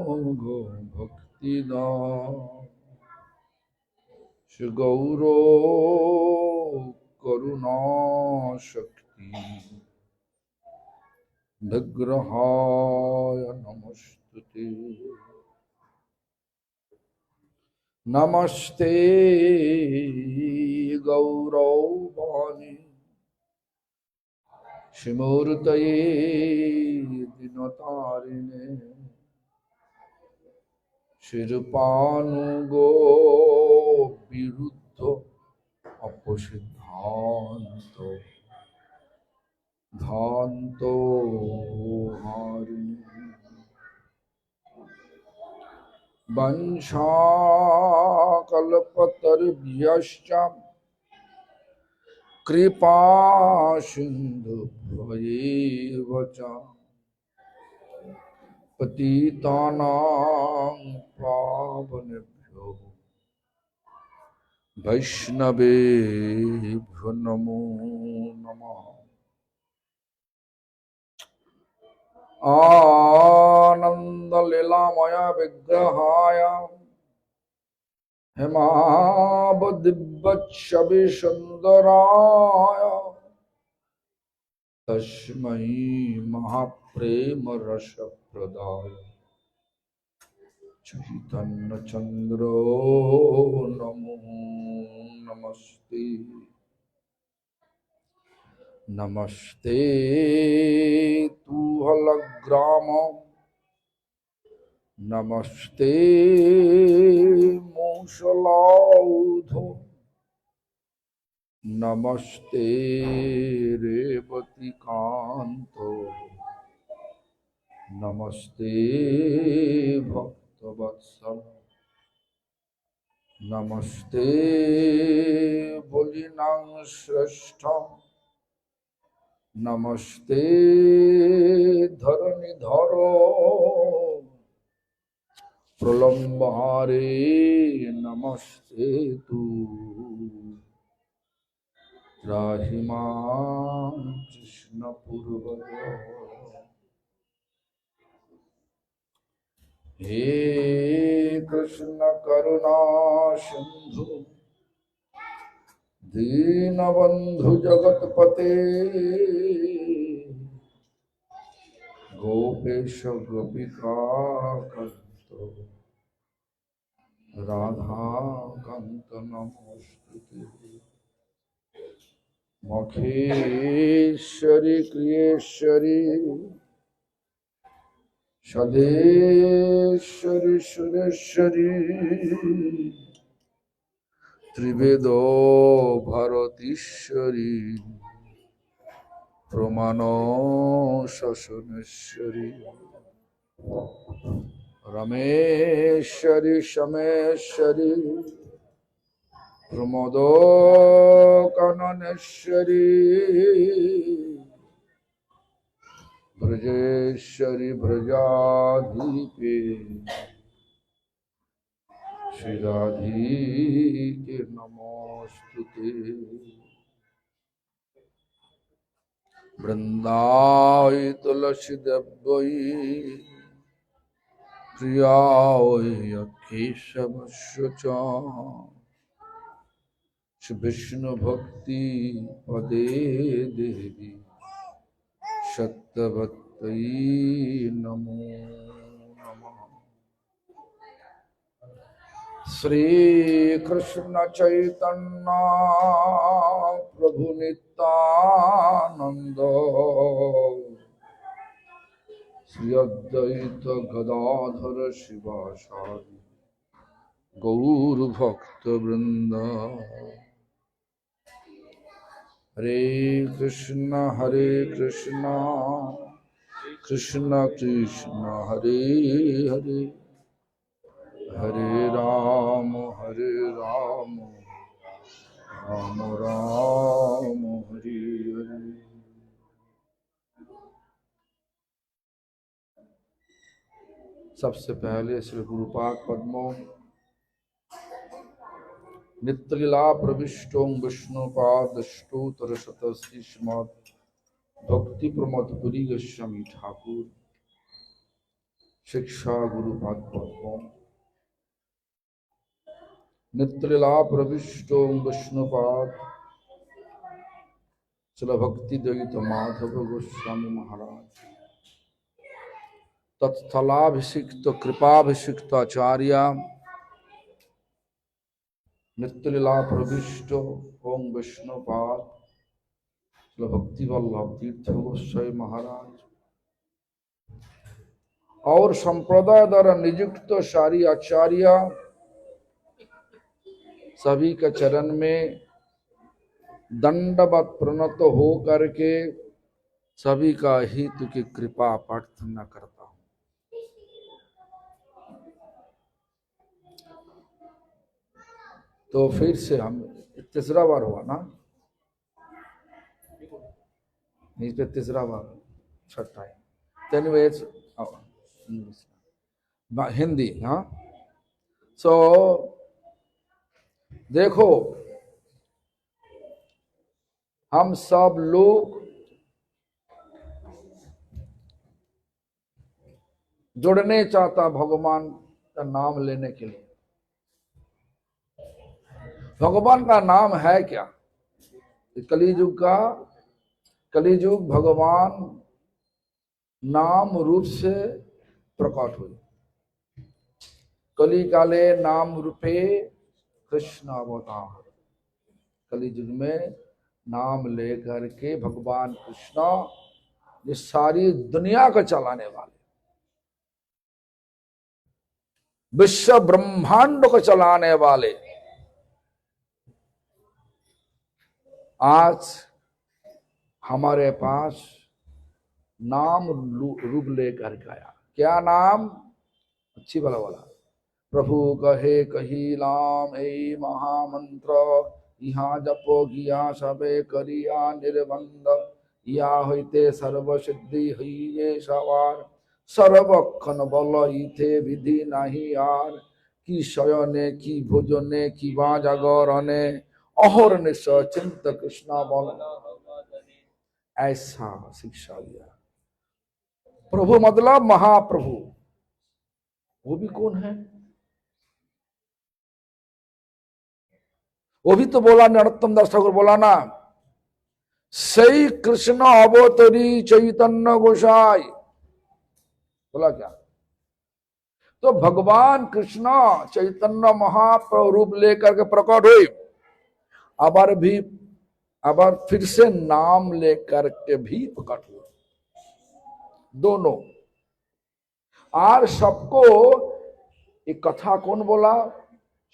गो भक्तिदान श्री गौरो करुणा शक्ति विग्रहाय नमस्तुते नमस्ते गौरवाणी श्रीमूर्तये दिनतारिणे शिरपानुगो विरुद्ध अपसिद्धांतो धांतो हारिणे वंशाकल्पतरुभ्यश्च कृपा सिन्धुभ्यैव च पतितानां पावनेभ्यो वैष्णवेभ्यो नमो नमः। आनन्दलीलामय विग्रहाय हेमावदिव्यच्छविसुन्दराय तस्मै महाप्रेमरसप्रदाय चैतन्यचन्द्रो नमो नमस्ते। नमस्ते तुहलग्राम नमस्ते मूसलाउधो नमस्ते रेवतीकान्तो नमस्ते भक्तवत्सल नमस्ते भुजनां श्रेष्ठ नमस्ते धरणीधरो प्रलम्बारे नमस्ते तु राहिमां कृष्ण पूर्वजो। हे कृष्ण करुणा सिंधु दीनबंधु जगतपते गोपेश गोपिका कांत राधा कांत नमोस्तुते। मखेश्वरी क्रियेश्वरी सदेश्वरी सुरेश्वरी त्रिवेदो भारतीश्वरी प्रमाणो शशनेश्वरी रमेश्वरी शमेश्वरी प्रमोदो काननेश्वरी ब्रजेश्वरी ब्रजाधीपे श्री राधिके नमोस्तुते। वृंदावै तुलसी देवै प्रियायै केशवस्य च श्री विष्णु भक्ति पदे देवी सत्यवत्यै नमो नमः। श्री कृष्ण चैतन्य प्रभु नित्यानंद श्री अद्वैत गदाधर शिवासादि गौर भक्त वृंद। हरे कृष्ण कृष्ण कृष्ण हरे हरे हरे राम राम राम हरे हरे। सबसे पहले श्री गुरुपाद पद्मों नित्यलीला प्रविष्टों विष्णुपादष्टोत्तर शतश्री श्रीमद् भक्ति प्रमोद पुरी गोस्वामी ठाकुर शिक्षा गुरुपाद पद्मों नित्यलीला प्रविष्टो विष्णुपाद चल भक्ति द्वैत माधव गोस्वामी महाराज तत्स्थलाभिषिक्त कृपाभिषिक्त आचार्य नित्यलीला प्रविष्टो ओम विष्णुपाद चल भक्ति वल्लभ तीर्थ गोस्वामी महाराज और संप्रदाय द्वारा नियुक्त सारी आचार्य सभी के चरण में दंडवत प्रणत हो करके सभी का हित की कृपा प्रार्थना करता हूं। तो फिर से हम तीसरा बार हुआ ना, इस पे तीसरा बार छठा है हिंदी। हाँ, सो देखो हम सब लोग जुड़ने चाहता भगवान का नाम लेने के लिए। भगवान का नाम है क्या? कलियुग भगवान नाम रूप से प्रकट हुए। कली काले नाम रूपे कृष्ण अवतार। कलियुग में नाम लेकर के भगवान कृष्ण ये सारी दुनिया को चलाने वाले, विश्व ब्रह्मांड को चलाने वाले आज हमारे पास नाम रूप लेकर के आया। क्या नाम? अच्छी वाला प्रभु कहे कही नाम ए महामंत्र यहाँ जपो गिया सबे करिया निर्बंध या होते सर्व सिद्धि हुई सवार सर्वक्षण बल इथे विधि नहीं यार की शयने की भोजने की बाजागरने अहोर निश चिंत कृष्णा बल। ऐसा शिक्षा दिया। प्रभु मतलब महाप्रभु। वो भी कौन है? वो भी तो बोला नरोत्तम दास ठाकुर बोला ना, सही कृष्ण अवतरी चैतन्य गोसाई। बोला क्या? तो भगवान कृष्ण चैतन्य महाप्रभु रूप लेकर के प्रकट हुए। अबर फिर से नाम लेकर के भी प्रकट हुए। दोनों। और सबको एक कथा कौन बोला?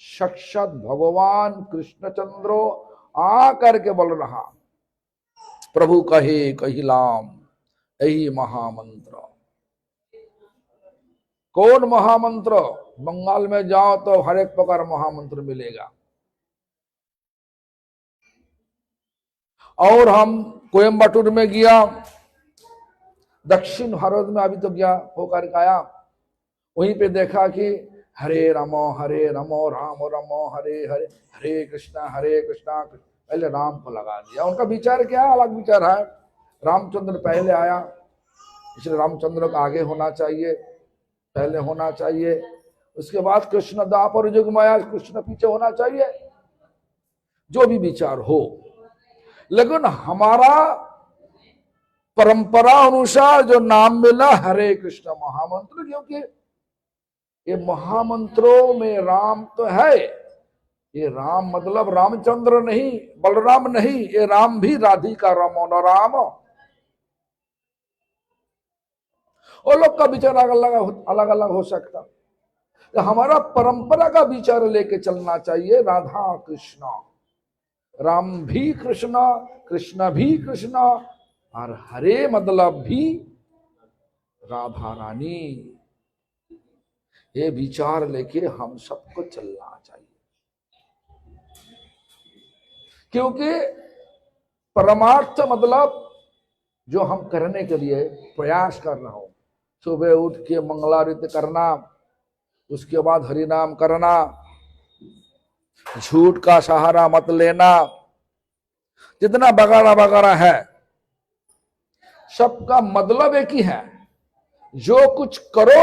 साक्षात भगवान कृष्णचंद्र आकर के बोल रहा, प्रभु कहे कहिलाम यही महामंत्र। कौन महामंत्र? बंगाल में जाओ तो हर एक प्रकार महामंत्र मिलेगा। और हम कोयम्बटूर में गया, दक्षिण भारत में अभी तो गया होकर के आया, वहीं पे देखा कि हरे रामो राम रामो हरे हरे हरे कृष्णा पहले राम को लगा दिया। उनका विचार क्या अलग विचार है। रामचंद्र पहले आया इसलिए रामचंद्र का आगे होना चाहिए, पहले होना चाहिए। उसके बाद कृष्ण द्वापर युग में आया, कृष्ण पीछे होना चाहिए। जो भी विचार हो, लेकिन हमारा परंपरा अनुसार जो नाम मिला हरे कृष्ण महामंत्र, क्योंकि ये महामंत्रों में राम तो है। ये राम मतलब रामचंद्र नहीं, बलराम नहीं, ये राम भी राधिका रमो न राम। और लोग का विचार अलग अलग हो सकता। तो हमारा परंपरा का विचार लेके चलना चाहिए। राधा कृष्ण, राम भी कृष्ण, कृष्ण भी कृष्ण, और हरे मतलब भी राधा रानी। ये विचार लेके हम सबको चलना चाहिए, क्योंकि परमार्थ मतलब जो हम करने के लिए प्रयास कर रहा हूं, सुबह उठ के मंगलारती करना, उसके बाद हरिनाम करना, झूठ का सहारा मत लेना, जितना वगैरह वगैरह है, सबका मतलब एक ही है। जो कुछ करो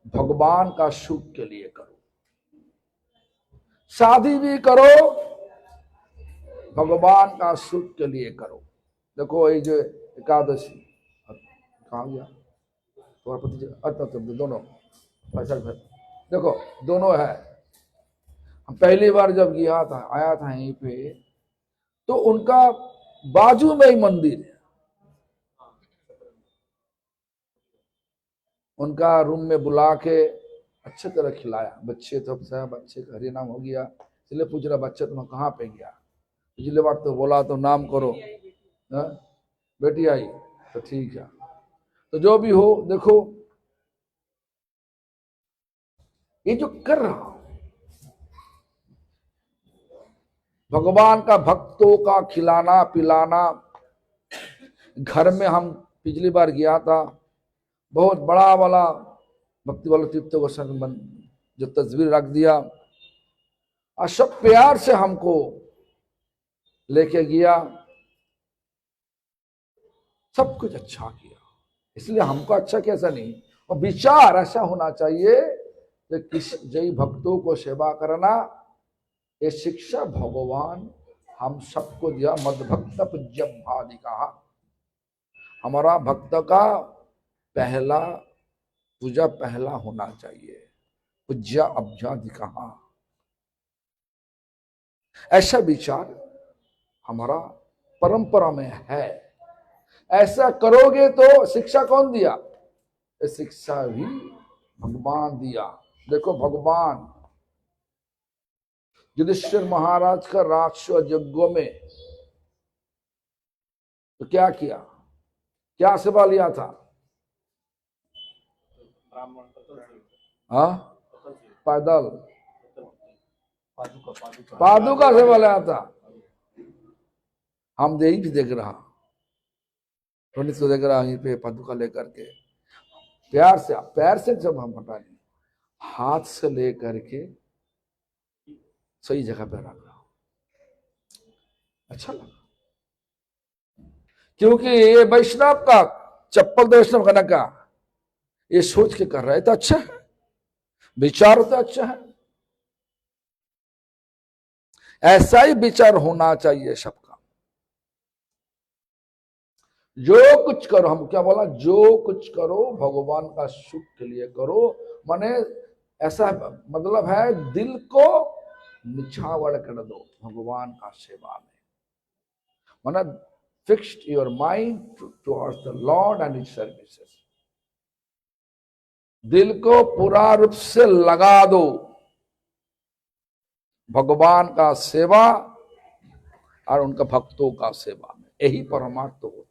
भगवान का सुख के लिए करो। शादी भी करो, भगवान का सुख के लिए करो। देखो ये जो एकादशी कहा गया तुम्हारा पति दोनों पैसा देखो दोनों है। हम पहली बार जब गया था आया था यहीं पे, तो उनका बाजू में ही मंदिर है। उनका रूम में बुला के अच्छे तरह खिलाया। बच्चे तो सब बच्चे का हरि नाम हो गया, इसलिए पूछ रहा बच्चा तुम कहाँ पे गया। पिछली बार तो बोला तो नाम करो, बेटी आई तो ठीक है। तो जो भी हो देखो ये जो कर रहा हूं भगवान का भक्तों का खिलाना पिलाना। घर में हम पिछली बार गया था, बहुत बड़ा वाला भक्ति वाला तीर्थ गोस्वामी जो तस्वीर रख दिया और सब प्यार से हमको लेके गया, सब कुछ अच्छा किया। इसलिए हमको अच्छा कैसा नहीं, और विचार ऐसा होना चाहिए कि किसी जय भक्तों को सेवा करना ये शिक्षा भगवान हम सबको दिया। मद भक्त पूज्यम भादि कहा, हमारा भक्त का पहला पूजा पहला होना चाहिए, पूज्य अभ्यादि कहा। ऐसा विचार हमारा परंपरा में है। ऐसा करोगे तो शिक्षा कौन दिया? ये शिक्षा भी भगवान दिया। देखो भगवान युधिष्ठिर महाराज का राजस्व यज्ञों में तो क्या किया, क्या सेवा लिया था? हाँ पैदल पादुका सेवा लिया था। हम यही भी देख रहा, पंडित को देख रहा यहीं पे पादुका लेकर के प्यार से, पैर से जब हम हटा नहीं, हाथ से लेकर के सही जगह पे रखा, अच्छा लगा। क्योंकि ये वैष्णव का चप्पल तो वैष्णव का ना का, ये सोच के कर रहे तो अच्छा है, विचार तो अच्छा है। ऐसा ही विचार होना चाहिए सबका। जो कुछ करो, हम क्या बोला, जो कुछ करो भगवान का सुख के लिए करो। माने ऐसा मतलब है दिल को निछावर कर दो भगवान का सेवा में। माना fixed your mind towards the Lord and his services. दिल को पूरा रूप से लगा दो भगवान का सेवा और उनका भक्तों का सेवा में, यही परमार्थ होता।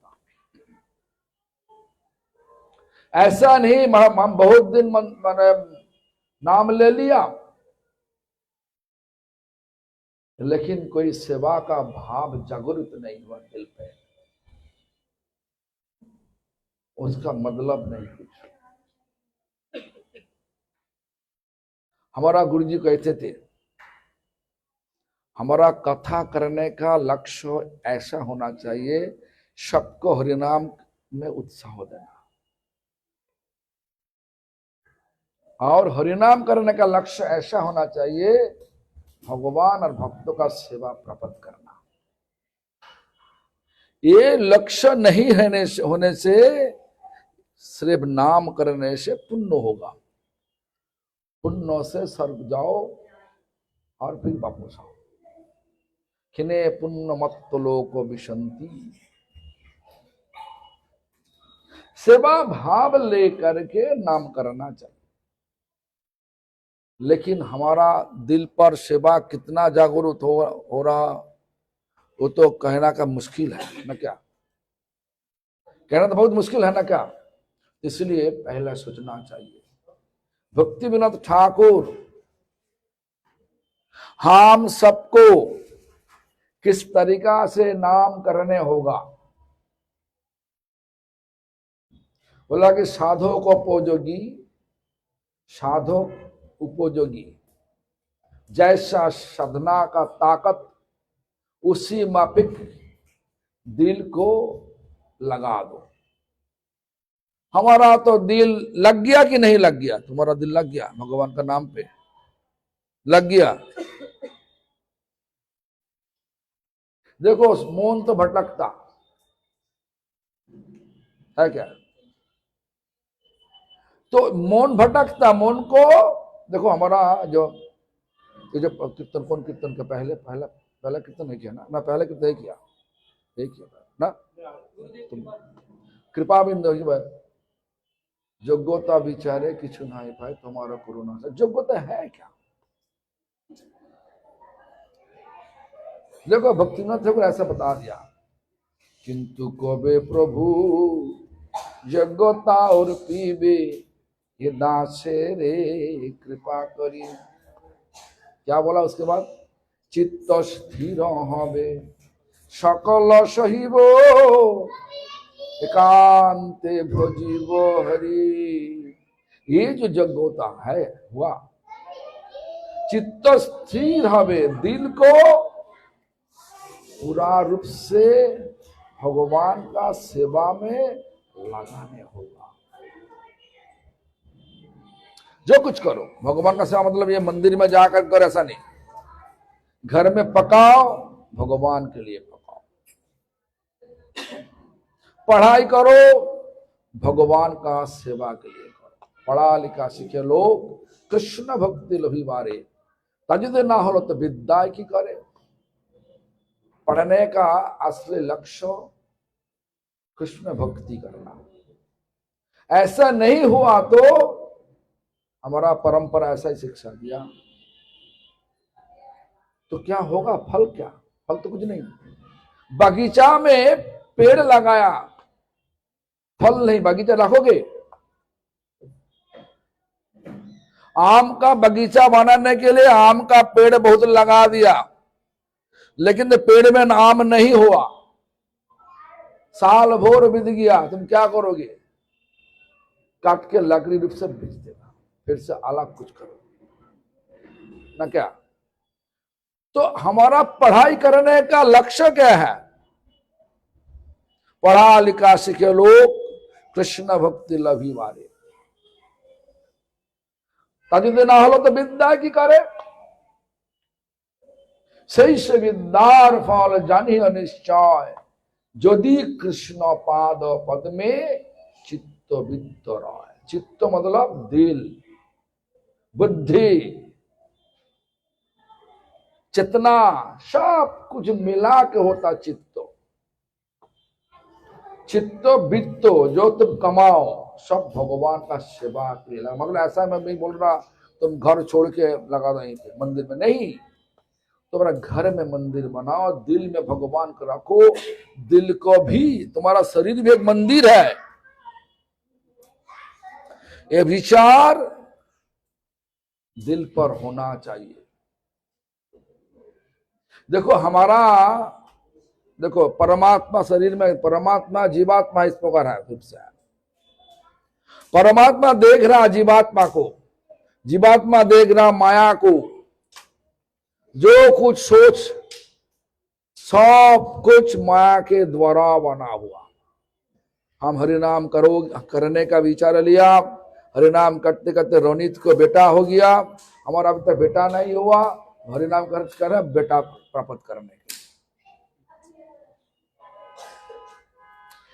ऐसा नहीं हम बहुत दिन मैंने नाम ले लिया लेकिन कोई सेवा का भाव जागृत नहीं हुआ दिल पे, उसका मतलब नहीं कुछ। हमारा गुरुजी कहते थे हमारा कथा करने का लक्ष्य ऐसा होना चाहिए सबको हरिनाम में उत्साह देना, और हरिनाम करने का लक्ष्य ऐसा होना चाहिए भगवान और भक्तों का सेवा प्राप्त करना। ये लक्ष्य नहीं होने से सिर्फ नाम करने से पुण्य होगा, पुण्य से स्वर्ग जाओ और फिर वापस आओ। खिने पुण्य मत लोको विशंति। सेवा भाव लेकर के नाम करना चाहिए, लेकिन हमारा दिल पर सेवा कितना जागरूक हो रहा वो तो कहना का मुश्किल है ना क्या, कहना तो बहुत मुश्किल है ना क्या। इसलिए पहला सोचना चाहिए। भक्ति विनोद ठाकुर हम सबको किस तरीका से नाम करने होगा, बोला कि साधो को उपयोगी, साधो उपयोगी, जैसा साधना का ताकत उसी मापिक दिल को लगा दो। हमारा तो दिल लग गया कि नहीं लग गया? तुम्हारा दिल लग गया भगवान का नाम पे? लग गया? देखो मन तो भटकता है क्या? तो मन भटकता, मन को देखो हमारा जो ये जो कीर्तन, कौन कीर्तन का पहले पहला पहला कीर्तन नहीं किया ना पहले कीर्तन किया ना तुम कृपा बिंदु योग्यता विचारे किछु नहीं पाए तुम्हारा करुणा से। योग्यता है क्या? देखो भक्तिनाथ ठाकुर ऐसा बता दिया, किंतु कबे प्रभु योग्यता और पीबे ये दासे रे कृपा करी। क्या बोला उसके बाद? चित्त स्थिर हबे सकल सहिब एकांते भजिब हरि। ये जो योग्यता है हुआ, चित्त स्थिर हबे, दिल को पूरा रूप से भगवान का सेवा में लगाने होगा। जो कुछ करो भगवान का सेवा, मतलब ये मंदिर में जाकर करो ऐसा नहीं, घर में पकाओ भगवान के लिए पकाओ, पढ़ाई करो भगवान का सेवा के लिए करो। पढ़ा लिखा सीखे लोग कृष्ण भक्ति लभी बारे, तजुदे ना हो तो विद्या की करे। पढ़ने का असली लक्ष्य कृष्ण भक्ति करना। ऐसा नहीं हुआ तो हमारा परंपरा ऐसा ही शिक्षा दिया तो क्या होगा? फल क्या? फल तो कुछ नहीं। बगीचा में पेड़ लगाया, फल नहीं, बगीचा रखोगे? आम का बगीचा बनाने के लिए आम का पेड़ बहुत लगा दिया, लेकिन पेड़ में आम नहीं हुआ, साल भर बीत गया, तुम क्या करोगे? काट के लकड़ी रूप से बेच देना, फिर से अलग कुछ करो ना क्या? तो हमारा पढ़ाई करने का लक्ष्य क्या है? पढ़ा लिखा सीखे लोग कृष्ण भक्ति लभी मारे, तजुदे ना हलो तो विद्या की करे। সেই সে বিদ্যার ফল জানিও নিশ্চয়, যদি কৃষ্ণ पाद पद्मे चित्तवित्त रॉय। चित्त मतलब दिल, बुद्धि, चेतना, सब कुछ मिला के होता चित्त। चित्त वित्त जो तुम कमाओ सब भगवान का सेवा के लिए। मतलब ऐसा मैं नहीं बोल रहा तुम घर छोड़ के लगा दो यहीं पे मंदिर में, नहीं। तुम्हारा घर में मंदिर बनाओ, दिल में भगवान को रखो। दिल को भी, तुम्हारा शरीर भी एक मंदिर है। ये विचार दिल पर होना चाहिए। देखो हमारा, देखो परमात्मा शरीर में, परमात्मा जीवात्मा इस प्रकार है फिर से। परमात्मा देख रहा जीवात्मा को, जीवात्मा देख रहा माया को। जो कुछ सोच सब कुछ माया के द्वारा बना हुआ। हम हरिनाम करो करने का विचार लिया, हरिनाम करते करते रोनित को बेटा हो गया। हमारा अभी तक बेटा नहीं हुआ, हरिनाम कर रहे बेटा प्राप्त करने के।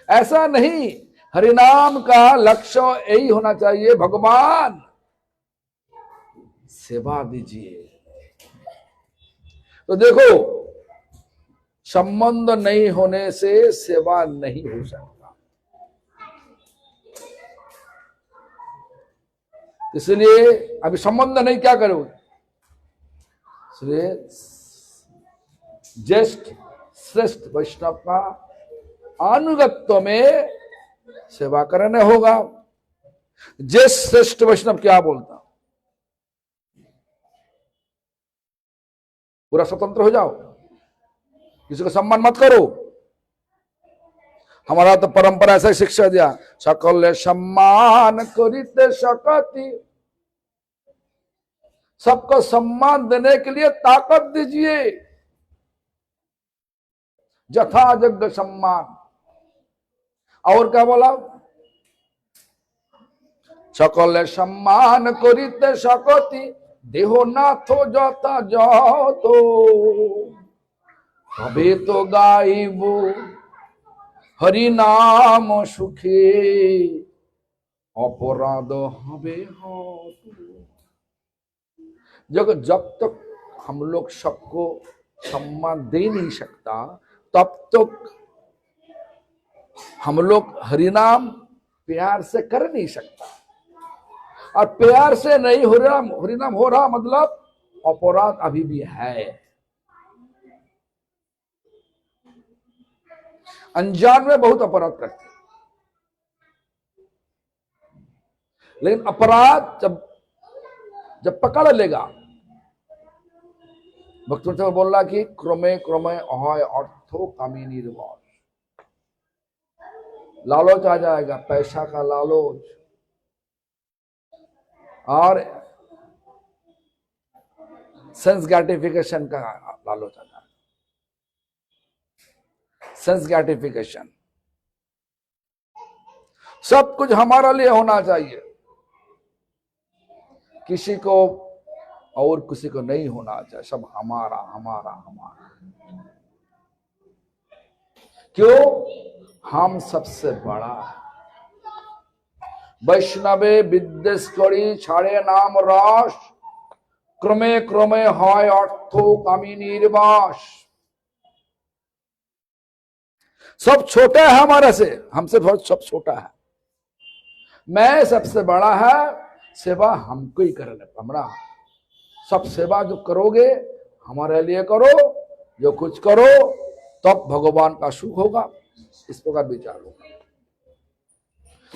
ऐसा नहीं, हरिनाम का लक्ष्य यही होना चाहिए, भगवान सेवा दीजिए। तो देखो संबंध नहीं होने से सेवा नहीं हो सकता। इसलिए अभी संबंध नहीं, क्या करोगे? इसलिए ज्येष्ठ श्रेष्ठ वैष्णव का अनुगत्य में सेवा करने होगा। ज्येष्ठ श्रेष्ठ वैष्णव क्या बोलता? पूरा स्वतंत्र हो जाओ, किसी को सम्मान मत करो। हमारा तो परंपरा ऐसा ही शिक्षा दिया, सकल सम्मान करिते सकती। सबको सम्मान देने के लिए ताकत दीजिए, यथा यज्ञ सम्मान। और क्या बोला? সকলে সম্মান করিতে শকতি, দেহ নাথ যথাযথ। তবে তো গাইব হরি নাম সুখে, अपराध हमें हो। जब तक हम लोग सबको सम्मान दे नहीं सकता, तब तक हम लोग हरिनाम प्यार से कर नहीं सकता। और प्यार से नहीं हो रहा, हरिनाम हो रहा मतलब अपराध अभी भी है। अनजान में बहुत अपराध करते, लेकिन अपराध जब पकड़ लेगा, भक्त बोल रहा कि क्रमे क्रमे अहय अर्थो कामी निर्वास। लालच आ जाएगा, पैसा का लालच और सेंस ग्रेटिफिकेशन का लालच आ जाएगा। सेंस ग्रेटिफिकेशन, सब कुछ हमारा लिए होना चाहिए, किसी को और किसी को नहीं होना चाहिए, सब हमारा हमारा हमारा। क्यों? हम सबसे बड़ा है। वैष्णवे विद्वेष करी छाड़े नाम रस, क्रमे क्रमे হয় অর্থ কাमी निर्वास। सब छोटा है हमारे से, हमसे बहुत सब छोटा है। मैं सबसे बड़ा है, सेवा हमको ही करना हमारा। सब सेवा जो करोगे हमारे लिए करो, जो कुछ करो तब भगवान का सुख होगा। इस प्रकार विचार होगा।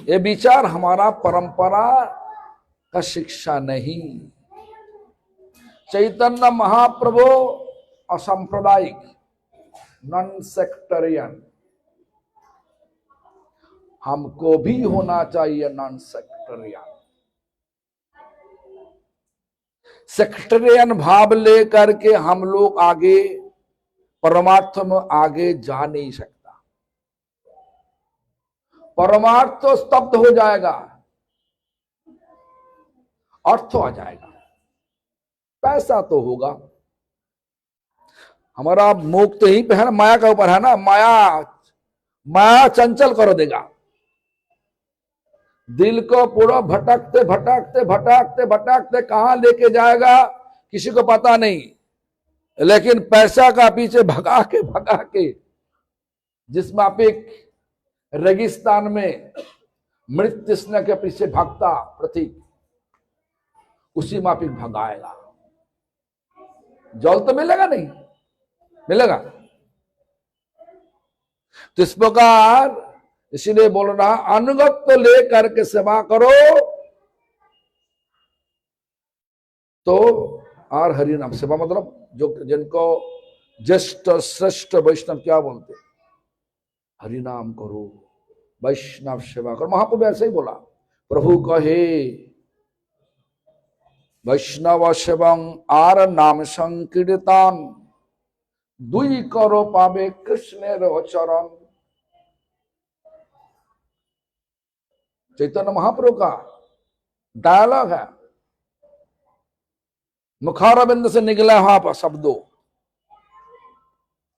ये विचार हमारा परंपरा का शिक्षा नहीं। चैतन्य महाप्रभु असंप्रदायिक, नॉन सेक्टरियन, हमको भी होना चाहिए नॉन सेक्टरियन। सेक्टरियन भाव लेकर के हम लोग आगे परमार्थ में आगे जा नहीं सकता। परमार्थ तो स्तब्ध हो जाएगा, अर्थ आ जाएगा, पैसा तो होगा। हमारा मुख तो यही पे है ना, माया का ऊपर है ना। माया चंचल कर देगा, दिल को पूरा भटकते भटकते भटकते भटकते कहां लेके जाएगा किसी को पता नहीं। लेकिन पैसा का पीछे भगा के जिस मापिक रेगिस्तान में मृत तृष्णा के पीछे भागता प्रतीक, उसी मापिक भगाएगा। जल तो मिलेगा नहीं, मिलेगा। तो इस प्रकार इसीलिए बोल रहा अनुगत तो लेकर के सेवा करो तो। और हरि नाम सेवा मतलब जो जिनको ज्येष्ठ श्रेष्ठ वैष्णव क्या बोलते, हरि नाम करो, वैष्णव सेवा करो। महाप्रभु ऐसे ही बोला, प्रभु कहे वैष्णव सेवं आर नाम संकीर्तन, दुई करो पावे कृष्णेर चरण। चैतन्य महाप्रभु का डायलॉग है, मुखारविंद से निकला वहां पर शब्दों।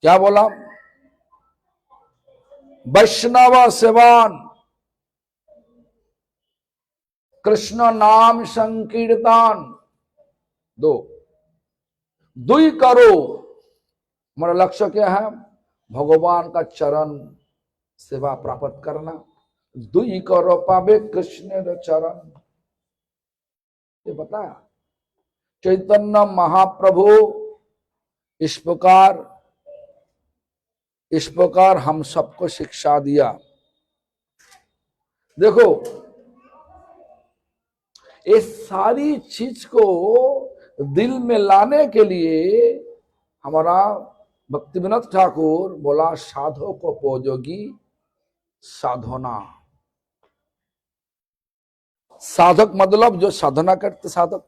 क्या बोला? वैष्णव सेवान, कृष्ण नाम संकीर्तन, दुई करो। हमारा लक्ष्य क्या है? भगवान का चरण सेवा प्राप्त करना। दुई करो पावे कृष्ण चरण, ये बताया चैतन्य महाप्रभु। इस प्रकार हम सबको शिक्षा दिया। देखो, इस सारी चीज को दिल में लाने के लिए हमारा भक्तिविनोद ठाकुर बोला, साधकोपयोगी साधना। साधक मतलब जो साधना करते साधक।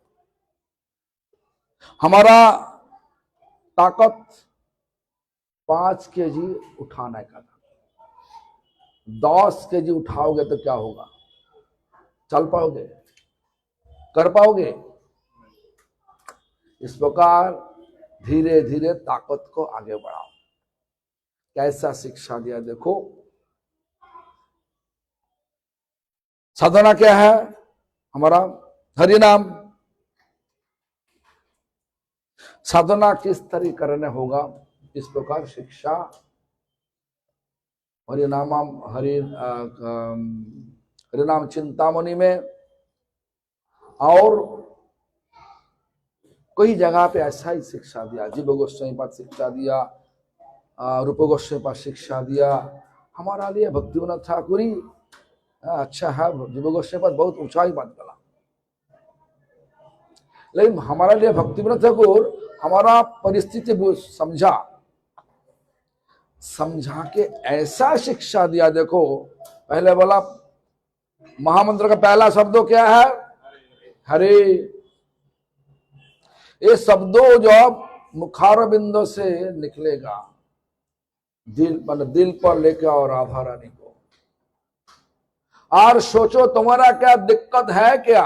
हमारा ताकत 5 केजी उठाने का था, 10 केजी उठाओगे तो क्या होगा? चल पाओगे? कर पाओगे? इस प्रकार धीरे धीरे ताकत को आगे बढ़ाओ। कैसा शिक्षा दिया देखो। साधना क्या है हमारा? हरि नाम। साधना किस तरह करने होगा, इस प्रकार शिक्षा। हरिनाम हरिनाम चिंतामणि में और कई जगह पे ऐसा ही शिक्षा दिया। जीव गोस्वामी पाद शिक्षा दिया, रूप गोस्वामी पाद शिक्षा दिया। हमारा लिए भक्तिविनोद ठाकुरी अच्छा है, जीव गोस्वामी पाद बहुत ऊंचाई बात करा, लेकिन हमारा लिए भक्तिविनोद ठाकुर हमारा परिस्थिति समझा के ऐसा शिक्षा दिया। देखो पहले बोला महामंत्र का पहला शब्द क्या है? हरे। ये शब्दों जब मुखार बिंदु से निकलेगा दिल मतलब दिल पर लेकर और राधा रानी को, और सोचो तुम्हारा क्या दिक्कत है क्या?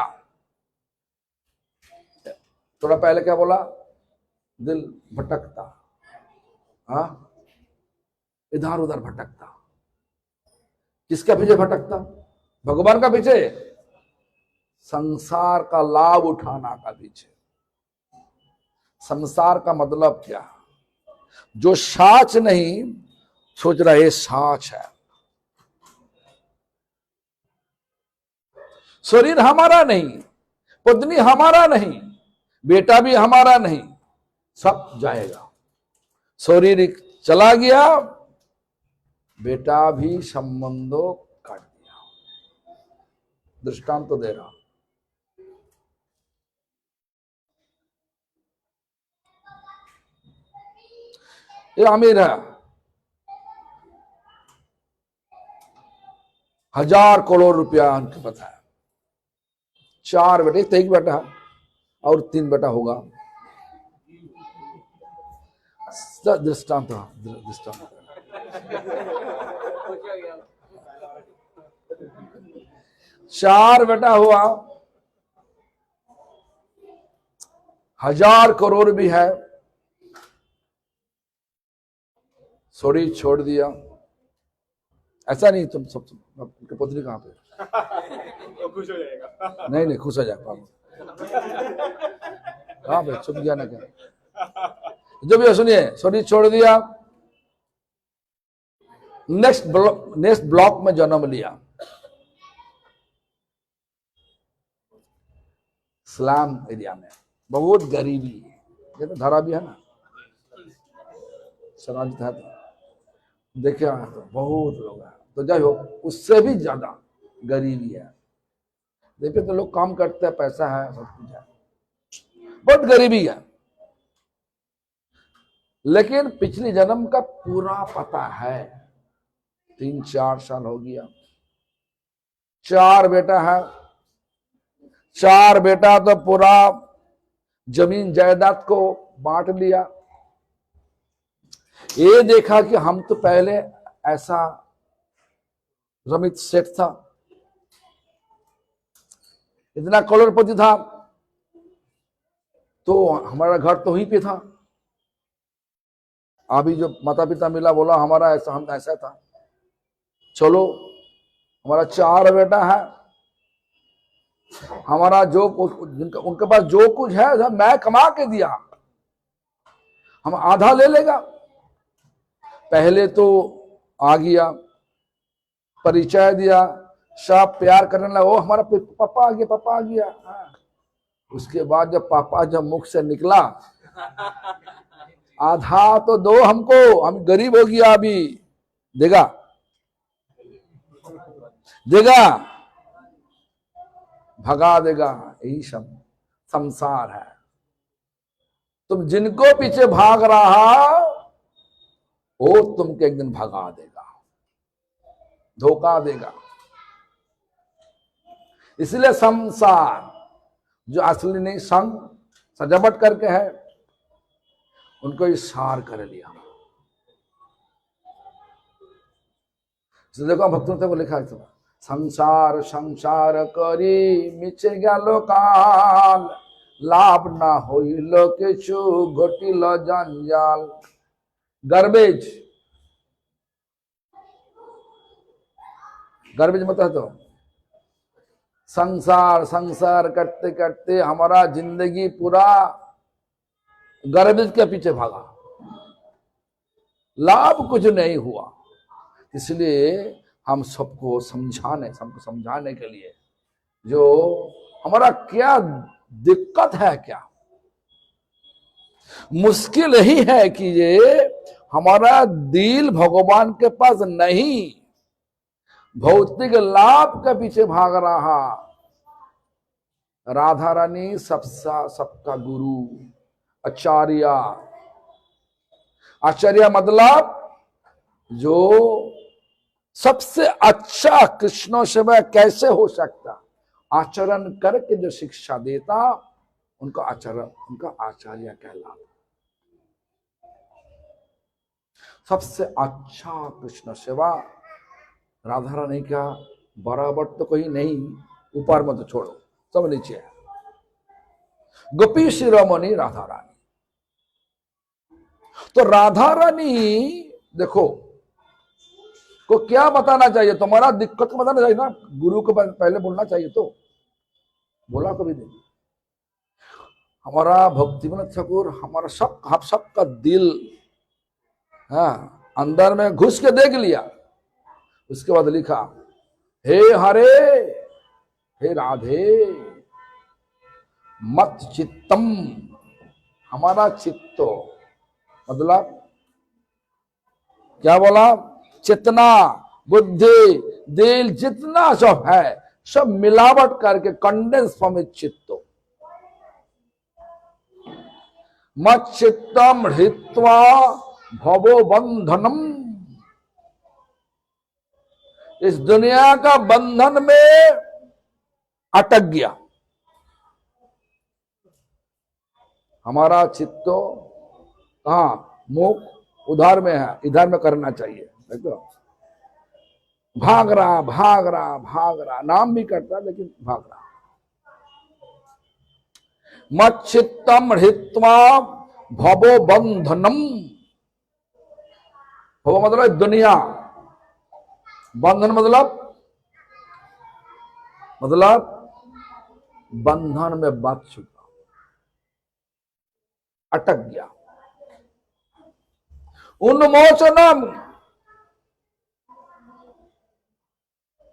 थोड़ा पहले क्या बोला? दिल भटकता, हाँ इधर उधर भटकता। किसके पीछे भटकता? भगवान का पीछे, संसार का लाभ उठाना का पीछे। संसार का मतलब क्या? जो साच नहीं सोच रहा है साच है। शरीर हमारा नहीं, पत्नी हमारा नहीं, बेटा भी हमारा नहीं, सब जाएगा। शरीर चला गया, बेटा भी संबंधों काट दिया। दृष्टांत तो दे रहा। ये अमीर है, 1000 करोड़ रुपया उनके पास है, 4 बेटे, एक बेटा और 3 बेटा होगा। दृष्टांत दृष्टांत 4 बेटा हुआ, 1000 करोड़ भी है, सोरी छोड़ दिया। ऐसा नहीं तुम सब उनके पुत्री कहां पे? तो खुश हो जाएगा। नहीं खुश हो जाएगा। कहां पे चुप गया ना क्या? जो भी सुनिए, सोरी छोड़ दिया, नेक्स्ट ब्लॉक में जन्म लिया, स्लम एरिया में, बहुत गरीबी है। ये तो धरा भी है ना, समाज था, देखे तो बहुत लोग हैं। तो जाए हो, उससे भी ज्यादा गरीबी है। देखिए तो लोग काम करते हैं, पैसा है, सब कुछ है, बहुत गरीबी है। लेकिन पिछले जन्म का पूरा पता है। 3-4 साल हो गया, 4 बेटा है, 4 बेटा तो पूरा जमीन जायदाद को बांट लिया। ये देखा कि हम तो पहले ऐसा रमित सेठ था, इतना करोड़पति था, तो हमारा घर तो वहीं पे था। अभी जो माता पिता मिला, बोला हमारा ऐसा, हम ऐसा था, चलो हमारा 4 बेटा है, हमारा जो उनके पास जो कुछ है मैं कमा के दिया, हम आधा ले लेगा। पहले तो आ गया, परिचय दिया, सब प्यार करने लगा, वो हमारा पापा आ गया, पापा आ गया। उसके बाद जब पापा जब मुख से निकला, आधा तो दो हमको, हम गरीब हो गया, अभी देगा देगा भगा देगा। यही सब संसार है। तुम जिनको पीछे भाग रहा वो तुमको एक दिन भगा देगा, धोखा देगा। इसलिए संसार जो असली नहीं, संग सजावट करके है, उनको इशार कर लिया। देखो भक्तों को लिखा है, संसार संसार करी मिছে গেল কাল, লাভ না হইল কিছু ঘটিল জঞ্জাল। गार्बेज, गार्बेज मतलब तो संसार संसार करते करते हमारा जिंदगी पूरा गार्बेज के पीछे भागा, लाभ कुछ नहीं हुआ। इसलिए हम सबको समझाने के लिए जो हमारा क्या दिक्कत है, क्या मुश्किल ही है कि ये हमारा दिल भगवान के पास नहीं, भौतिक लाभ के पीछे भाग रहा। राधा रानी सबका गुरु, आचार्य। आचार्य मतलब जो सबसे अच्छा कृष्ण सेवा कैसे हो सकता, आचरण करके जो शिक्षा देता उनका आचार्य कहलाता। सबसे अच्छा कृष्ण सेवा राधा रानी का बराबर तो कोई नहीं, ऊपर मत छोड़ो, सब नीचे है। गोपी शिरोमणि राधा रानी। तो राधा रानी देखो को क्या बताना चाहिए, तुम्हारा दिक्कत को बताना चाहिए ना, गुरु को पहले बोलना चाहिए। तो बोला कभी नहीं। हमारा भक्ति विनोद ठाकुर हमारा आप सबका दिल, हाँ, अंदर में घुस के देख लिया। उसके बाद लिखा, हे हरे हे राधे मत चित्तम, हमारा चित्तो मतलब क्या बोला, चेतना बुद्धि दिल जितना सब है सब मिलावट करके कंडेंस फॉर्म चित्तो। मत चित्तम हृत्वा भवो बंधनम, इस दुनिया का बंधन में अटक गया हमारा चित्तो। कहां, मुख उधर में है, इधर में करना चाहिए। देखो भाग रहा, नाम भी करता लेकिन भाग रहा। मत चित्तम हृत्वा भवो बंधनम, भवो मतलब दुनिया, बंधन मतलब बंधन में बंध चुका, अटक गया। उन्मोचनम,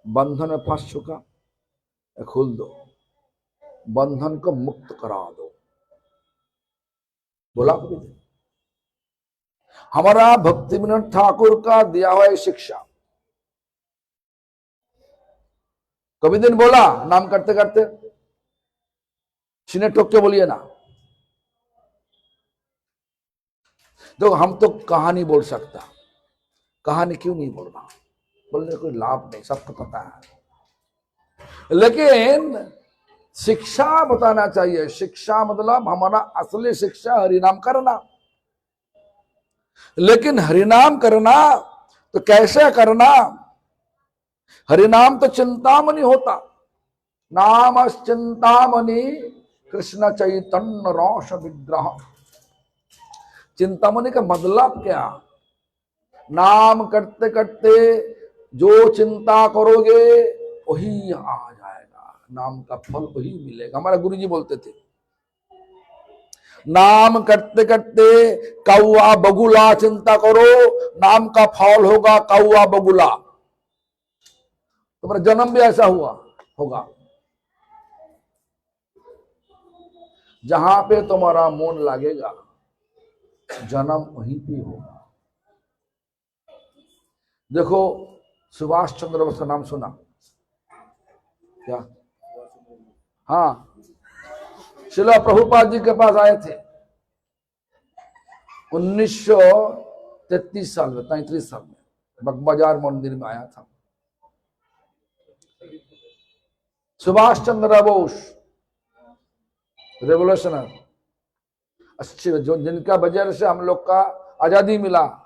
बंधन में फंस चुका, खोल दो, बंधन को मुक्त करा दो। बोला कभी नहीं। हमारा भक्ति विनोद ठाकुर का दिया हुआ शिक्षा कभी दिन बोला, नाम करते करते सीने ठोक के बोलिए ना। तो हम तो कहानी बोल सकता, कहानी क्यों नहीं बोल रहा, बोलने कोई लाभ नहीं, सबको पता है। लेकिन शिक्षा बताना चाहिए। शिक्षा मतलब हमारा असली शिक्षा हरिनाम करना। लेकिन हरिनाम करना तो कैसे करना, हरिनाम तो चिंतामणि होता, नाम चिंतामणि कृष्ण चैतन्य रस विग्रह। चिंतामणि का मतलब क्या, नाम करते करते जो चिंता करोगे वही आ जाएगा, नाम का फल वही मिलेगा। हमारा गुरुजी बोलते थे, नाम करते करते कौआ बगुला चिंता करो, नाम का फल होगा कौआ बगुला। तुम्हारा जन्म भी ऐसा होगा, जहां पे तुम्हारा मन लगेगा जन्म वहीं पे होगा। देखो सुभाष चंद्र बोस का नाम सुना क्या? हाँ, श्रील प्रभुपाद जी के पास आए थे 1933 साल में, 33 साल में बगबाजार मंदिर में आया था सुभाष चंद्र बोस, रेवोल्यूशनर, अच्छे जो जिनका वजह से हम लोग का आजादी मिला।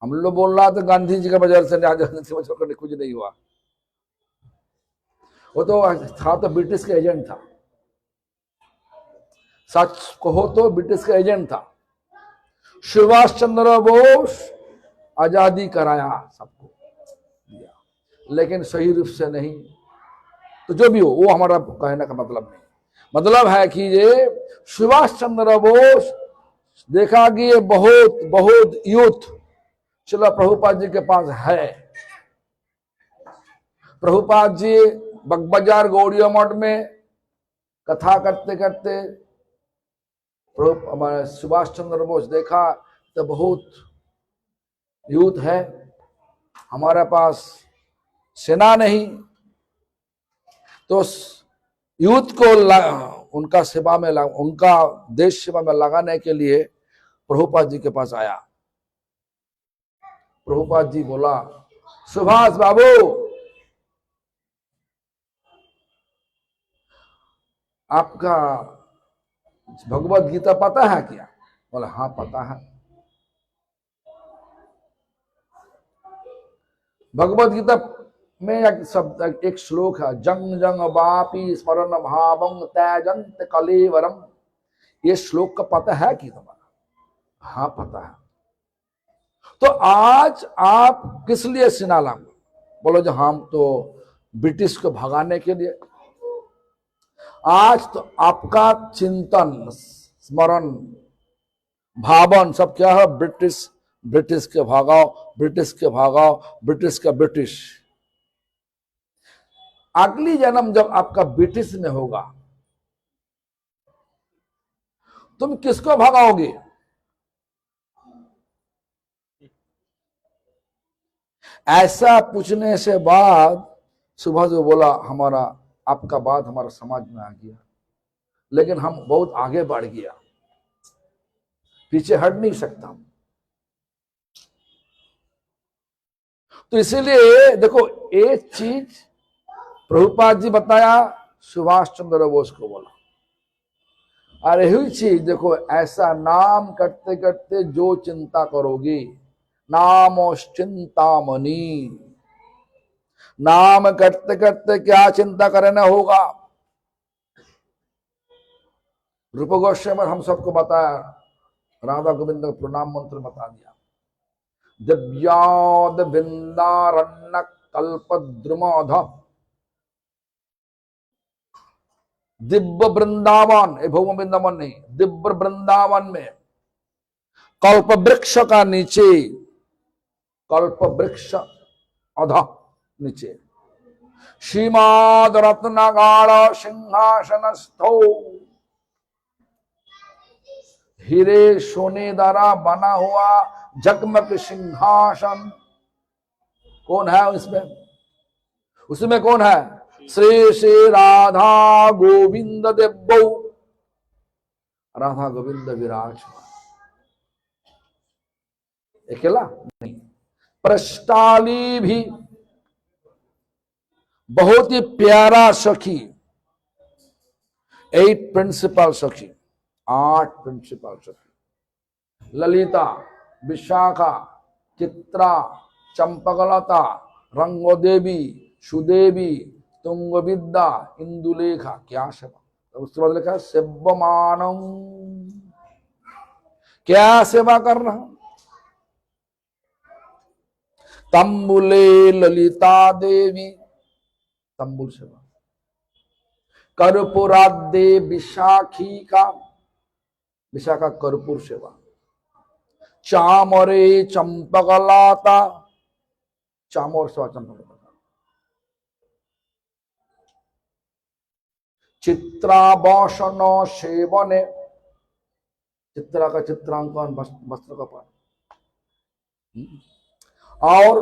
हम लोग बोल रहा था गांधी जी का वजह से आजादी से कुछ नहीं हुआ, वो तो था तो ब्रिटिश का एजेंट था, सच कहो तो ब्रिटिश का एजेंट था। सुभाष चंद्र बोस आजादी कराया, सबको दिया, लेकिन सही रूप से नहीं। तो जो भी हो, वो हमारा कहने का मतलब नहीं। मतलब है कि ये सुभाष चंद्र बोस देखा कि ये बहुत बहुत यूथ चलो प्रभुपाद जी के पास है। प्रभुपाद जी बगबाजार गौड़िया मठ में कथा करते करते हमारे सुभाष चंद्र बोस देखा तो बहुत यूथ है, हमारे पास सेना नहीं, तो यूथ को उनका सेवा में उनका देश सेवा में लगाने के लिए प्रभुपाद जी के पास आया। प्रभुपाद जी बोला, सुभाष बाबू आपका भगवत गीता पता है क्या? बोला हाँ पता है। भगवत गीता में एक शब्द, एक श्लोक है, जंग जंग वापी स्मरण भावं त्यजंत कलेवरम। ये श्लोक का पता है कि तुम्हारा? हाँ पता है। तो आज आप किस लिए सेना लाओगे? बोलो जो हम तो ब्रिटिश को भगाने के लिए। आज तो आपका चिंतन स्मरण भावन सब क्या है? ब्रिटिश, ब्रिटिश के भागाओ, ब्रिटिश के भागाओ, ब्रिटिश का ब्रिटिश। अगली जन्म जब आपका ब्रिटिश में होगा, तुम किसको भगाओगे? ऐसा पूछने से बाद सुबह जो बोला, हमारा आपका बात हमारा समाज में आ गया, लेकिन हम बहुत आगे बढ़ गया, पीछे हट नहीं सकता। तो इसीलिए देखो, एक चीज प्रभुपाद जी बताया, सुभाष चंद्र बोस को बोला, अरे हुई चीज देखो, ऐसा नाम करते करते जो चिंता करोगी, नामोश्चिंतामणि, नाम करते करते क्या चिंता करना होगा। रूप गोस्वामी हम सबको बताया, राधा गोविंद का प्रणाम मंत्र बता दिया, दिव्याद वृंदारण्य कल्पद्रुमोध, दिव्य वृंदावन, भौम वृंदावन नहीं, दिव्य वृंदावन में कल्प वृक्ष का नीचे, कल्प वृक्ष अधा नीचे, श्रीमाद रत्नगाढ़ सिंहासनस्थो, हीरे सोने द्वारा बना हुआ जगमग सिंहासन। कौन है उसमें? उसमें कौन है? श्री श्री राधा गोविंद देव, राधा गोविंद विराज। अकेला नहीं, प्रष्टाली भी बहुत ही प्यारा सखी, 8 प्रिंसिपल सखी, 8 प्रिंसिपल सखी, ललिता, विशाखा, चित्रा, चंपकलता, रंगोदेवी, सुदेवी, तुंगविद्या, इंदुलेखा। क्या सेवा? तो उसके बाद लिखा सेव्यमानम, क्या सेवा कर रहा? तंबुले ललिता देवी, तंबुल सेवा। कर्पूराद्य विशाखी का, विशाखा कर्पूर सेवा। चामरे चंपकलाता, चामर सेवा चंपकलाता। चित्राभूषण सेवने, चित्रा का चित्रांकन, वस्त्र का पान। और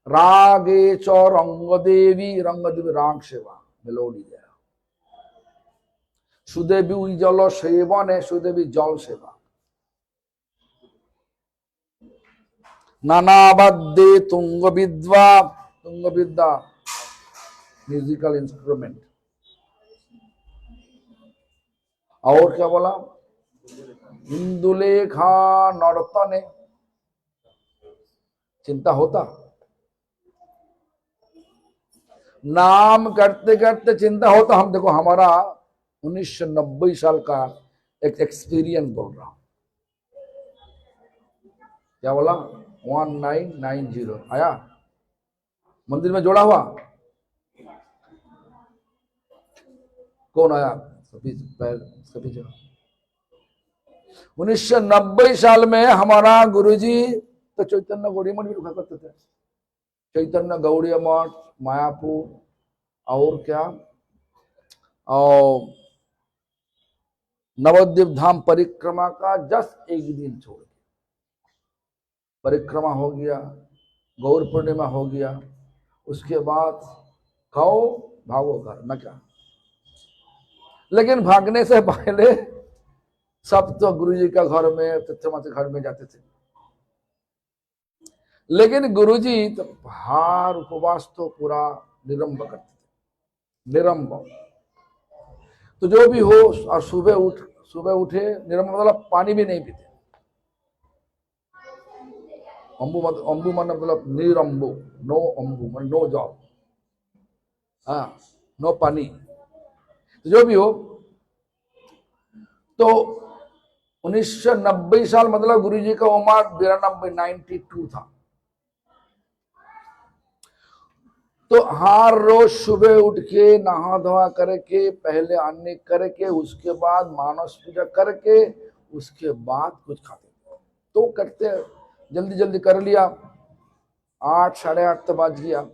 रागे च रंग देवी, रंग देवी राग सेवा, मेलोडी दिया। सुदेवी जल सेवन है, सुदेवी जल सेवा। नानाबद्धे तुंग विद्वा, तुंग विद्या म्यूजिकल इंस्ट्रूमेंट। और क्या बोला? इंदुलेखा नर्तने, चिंता होता? नाम करते करते चिंता हो तो हम देखो हमारा 1990 साल का एक एक्सपीरियंस बोल रहा हूं। क्या बोला? 1990 आया मंदिर में जोड़ा हुआ। कौन आया? सभी 1990 साल में हमारा गुरुजी तो चैतन्य गौड़ी मठ भी रुका करते थे। चैतन्य गौड़ी मठ, मायापुर, और क्या, और नवद्वीप धाम परिक्रमा का जस्ट एक दिन छोड़ परिक्रमा हो गया, गौर पूर्णिमा हो गया, उसके बाद खाओ भागो घर न क्या। लेकिन भागने से पहले सब तो गुरु जी का घर में, चच्चमा के घर में जाते थे। लेकिन गुरुजी तो हार उपवास तो पूरा निरंब करते थे, निरंब। तो जो भी हो, और सुबह उठे निरंब मतलब पानी भी नहीं पीते। अम्बु मतलब निरंबु, नो अम्बु नो जॉब, हाँ, नो पानी। तो जो भी हो, तो 1990 साल मतलब गुरुजी का उम्र 92 था। तो हर रोज सुबह उठ के नहा धोआ करके, पहले अन्य करके, उसके बाद मानस पूजा करके, उसके बाद कुछ खाते थे। तो करते जल्दी जल्दी कर लिया, 8 साढ़े 8 तो बज गया।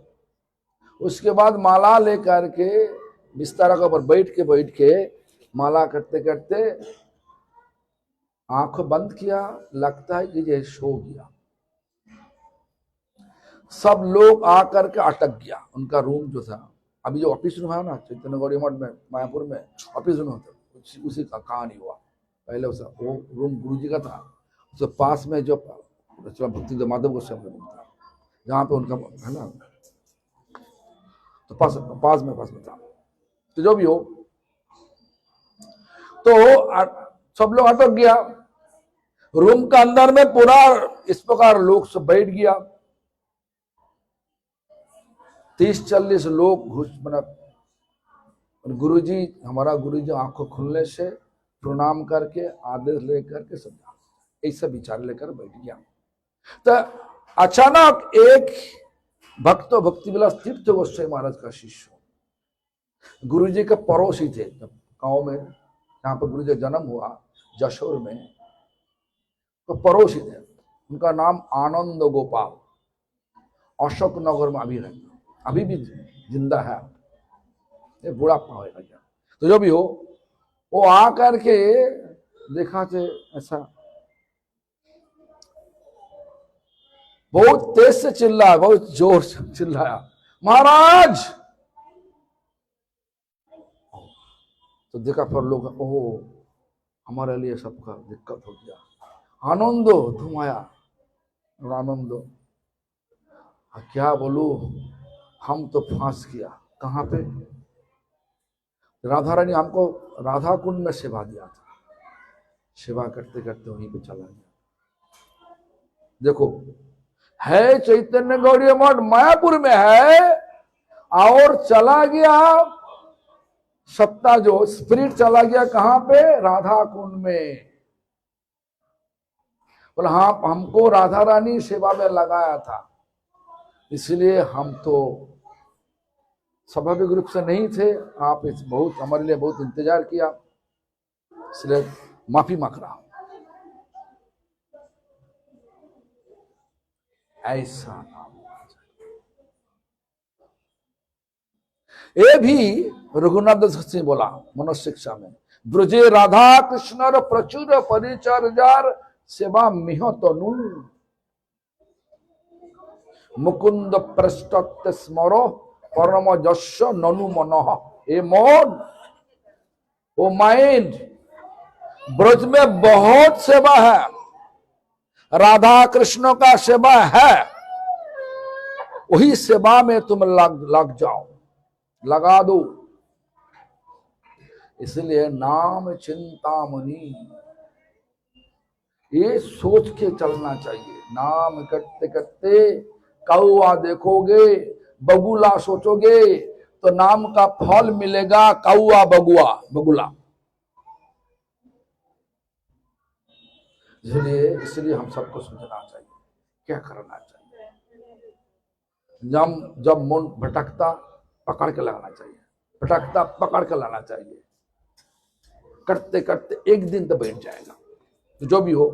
उसके बाद माला लेकर के बिस्तर के ऊपर बैठ के माला करते करते आंख बंद किया, लगता है कि ये सो गया। सब लोग आकर के अटक गया। उनका रूम जो था, अभी जो ऑफिस रूम है ना चैतन्य गौड़ी मठ में, मायापुर में ऑफिस रूम होता, उसी का कहानी हुआ। पहले वो रूम गुरुजी का था, उसके पास में जो भक्ति माधव गोस्वामी रूम था, जहाँ पे उनका है ना, तो पास में था। तो जो भी हो, तो सब लोग अटक गया। रूम का अंदर में पूरा इस प्रकार लोग सब बैठ गया, 30-40 लोग घुस बना। गुरुजी, हमारा गुरुजी आंखों खुलने से प्रणाम करके आदेश लेकर के सब ऐसा विचार लेकर बैठ गया। तो अचानक एक भक्त भक्ति विलास तीर्थ गोस्वामी महाराज का शिष्य गुरुजी के पड़ोसी थे गांव में, जहां पर गुरुजी का जन्म हुआ, जशोर में, तो पड़ोसी थे। उनका नाम आनंद गोपाल, अशोक नगर में अभी भी जिंदा है, ये बुढ़ापा होगा क्या। तो जो भी हो, वो आकर के देखा थे ऐसा, बहुत तेज से चिल्लाया, बहुत जोर से चिल्लाया, महाराज। तो देखा पर लोग, ओह हमारे लिए सबका दिक्कत हो गया। आनंदो तुम आया? आनंदो, क्या बोलूं, हम तो फांस किया। कहाँ पे? राधा रानी हमको राधा कुंड में सेवा दिया था, सेवा करते करते वहीं पे चला गया। देखो, है चैतन्य गौड़ी मठ मायापुर में है, और चला गया सत्ता, जो स्पिरिट चला गया कहां पे? राधा कुंड में। बोला हाँ, हमको राधा रानी सेवा में लगाया था, इसलिए हम तो स्वाभाविक रूप से नहीं थे। आप इस बहुत हमारे लिए बहुत इंतजार किया, इसलिए माफी मांग रहा हूं। ऐसा ये भी रघुनाथ सिंह बोला मनुष्य शिक्षा में, ब्रजे राधा कृष्ण प्रचुर परिचर्यार सेवा मिह तनु, मुकुंद पृष्ठ स्मरो परम जश ननु मनोह। ए मोन, ओ माइंड, ब्रज में बहुत सेवा है, राधा कृष्ण का सेवा है, वही सेवा में तुम लग जाओ, लगा दो। इसलिए नाम चिंतामणि, ये सोच के चलना चाहिए। नाम करते करते कौआ देखोगे, बगुला सोचोगे, तो नाम का फल मिलेगा कौआ बगुआ बगुला। इसलिए हम सबको समझना चाहिए क्या करना चाहिए। जब मन भटकता पकड़ के लगाना चाहिए, भटकता पकड़ के लाना चाहिए। करते करते एक दिन तो बैठ जाएगा, तो जो भी हो।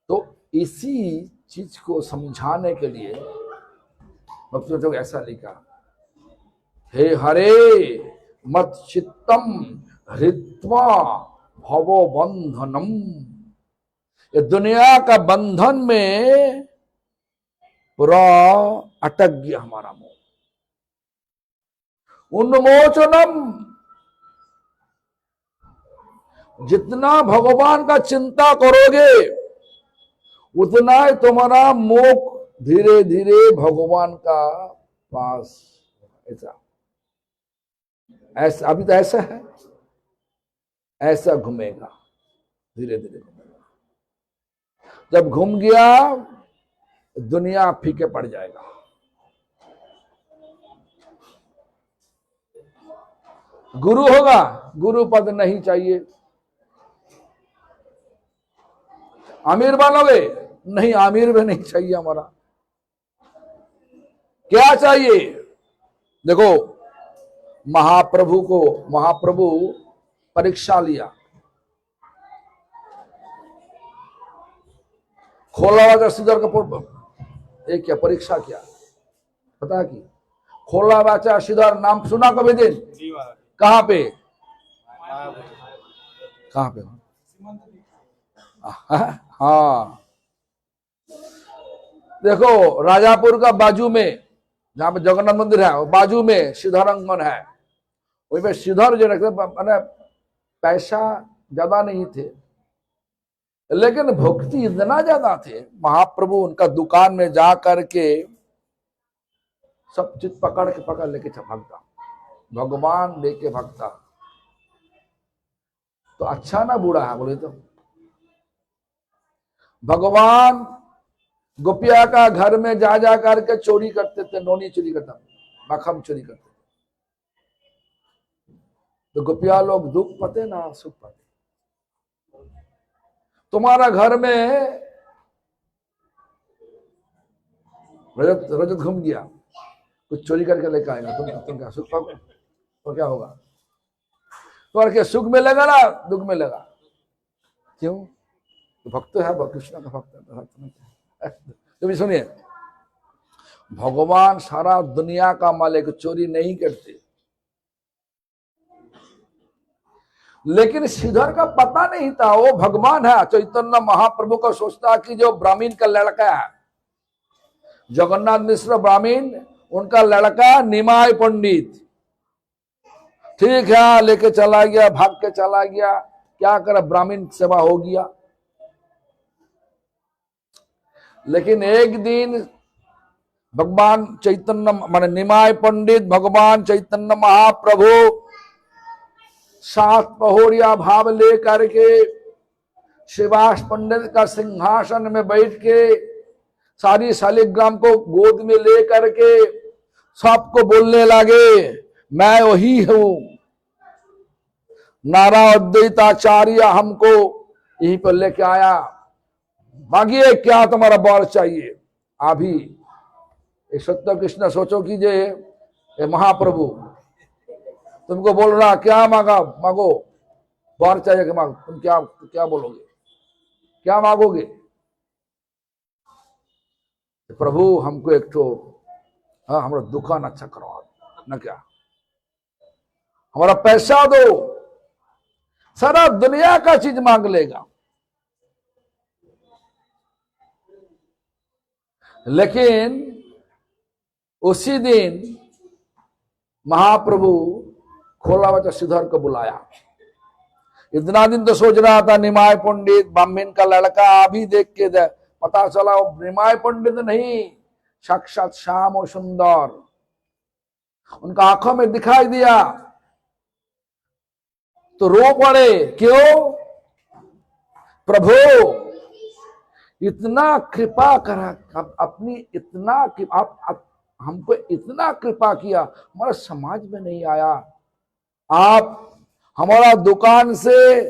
तो इसी चीज को समझाने के लिए भक्तों ने ऐसा लिखा, हे हरे मत चित्तम हृत्वा भवो बंधनम। ये दुनिया का बंधन में पूरा अटक गया हमारा मोह। उन्मोचनम, जितना भगवान का चिंता करोगे उतना ही तुम्हारा मोह धीरे धीरे भगवान का पास। ऐसा अभी तो ऐसा है, ऐसा घूमेगा, धीरे धीरे घूमेगा। जब घूम गया दुनिया फीके पड़ जाएगा। गुरु होगा, गुरु पद नहीं चाहिए। आमिर बनोगे, नहीं आमिर भी नहीं चाहिए हमारा। क्या चाहिए? देखो महाप्रभु परीक्षा लिया, खोला वाचा श्रीधर कपूर एक क्या परीक्षा किया पता कि खोला वाचा श्रीधर नाम सुना कभी दिन? कहां पे हाँ, देखो राजापुर का बाजू में जहां पे जगन्नाथ मंदिर है, बाजू में श्रीधर अंगन है। वही पे श्रीधर जो रखते मैंने पैसा ज्यादा नहीं थे, लेकिन भक्ति इतना ज्यादा थे। महाप्रभु उनका दुकान में जा करके सब चीज पकड़ लेके भागता, भगवान लेके भागता। तो अच्छा ना बुरा है बोले तो? भगवान गोपिया का घर में जा करके चोरी करते थे, नोनी चोरी करता, मक्खन चोरी करते थे। तो गोपिया लोग दुख पते ना सुख पते। तुम्हारा घर में रजत घूम गया, कुछ चोरी करके लेकर आएगा, तुम क्या सुख पाओगे? तो क्या होगा? तुम्हारे क्या सुख मिलेगा ना दुख मिलेगा? क्यों? तो भक्त है, कृष्ण का भक्त। तो भी सुनिए, भगवान सारा दुनिया का मालिक, चोरी नहीं करते। लेकिन श्रीधर का पता नहीं था वो भगवान है। चैतन्य महाप्रभु का सोचता कि जो ब्राह्मण का लड़का है, जगन्नाथ मिश्र ब्राह्मण, उनका लड़का निमाय पंडित, ठीक है, लेके चला गया, भाग के चला गया, क्या करे, ब्राह्मण सेवा हो गया। लेकिन एक दिन भगवान चैतन्य माने निमाय पंडित भगवान चैतन्य महाप्रभु 7 पहोरिया भाव ले करके शिवास पंडित का सिंहासन में बैठ के सारी शालिग्राम को गोद में ले करके सबको बोलने लगे, मैं वही हूं, नारा अद्वैताचार्य हमको यहीं पर लेके आया, मांगिए क्या तुम्हारा वर चाहिए। अभी सत्य कृष्ण सोचो कीजिए, महाप्रभु तुमको बोल रहा क्या मांगो, वर चाहिए कि मांगो, तुम क्या बोलोगे, क्या मांगोगे? प्रभु हमको एक तो हमारा दुकान अच्छा करवा दो ना, क्या हमारा पैसा दो, सारा दुनिया का चीज मांग लेगा। लेकिन उसी दिन महाप्रभु खोला बचा श्रीधर को बुलाया। इतना दिन तो सोच रहा था निमाय पंडित ब्राह्मण का लड़का, अभी देख के पता चला वो निमाय पंडित नहीं, साक्षात श्याम और सुंदर। उनका आंखों में दिखाई दिया तो रो पड़े, क्यों? प्रभु इतना कृपा करा, अपनी इतना कि आप हमको इतना कृपा किया, हमारा समाज में नहीं आया। आप हमारा दुकान से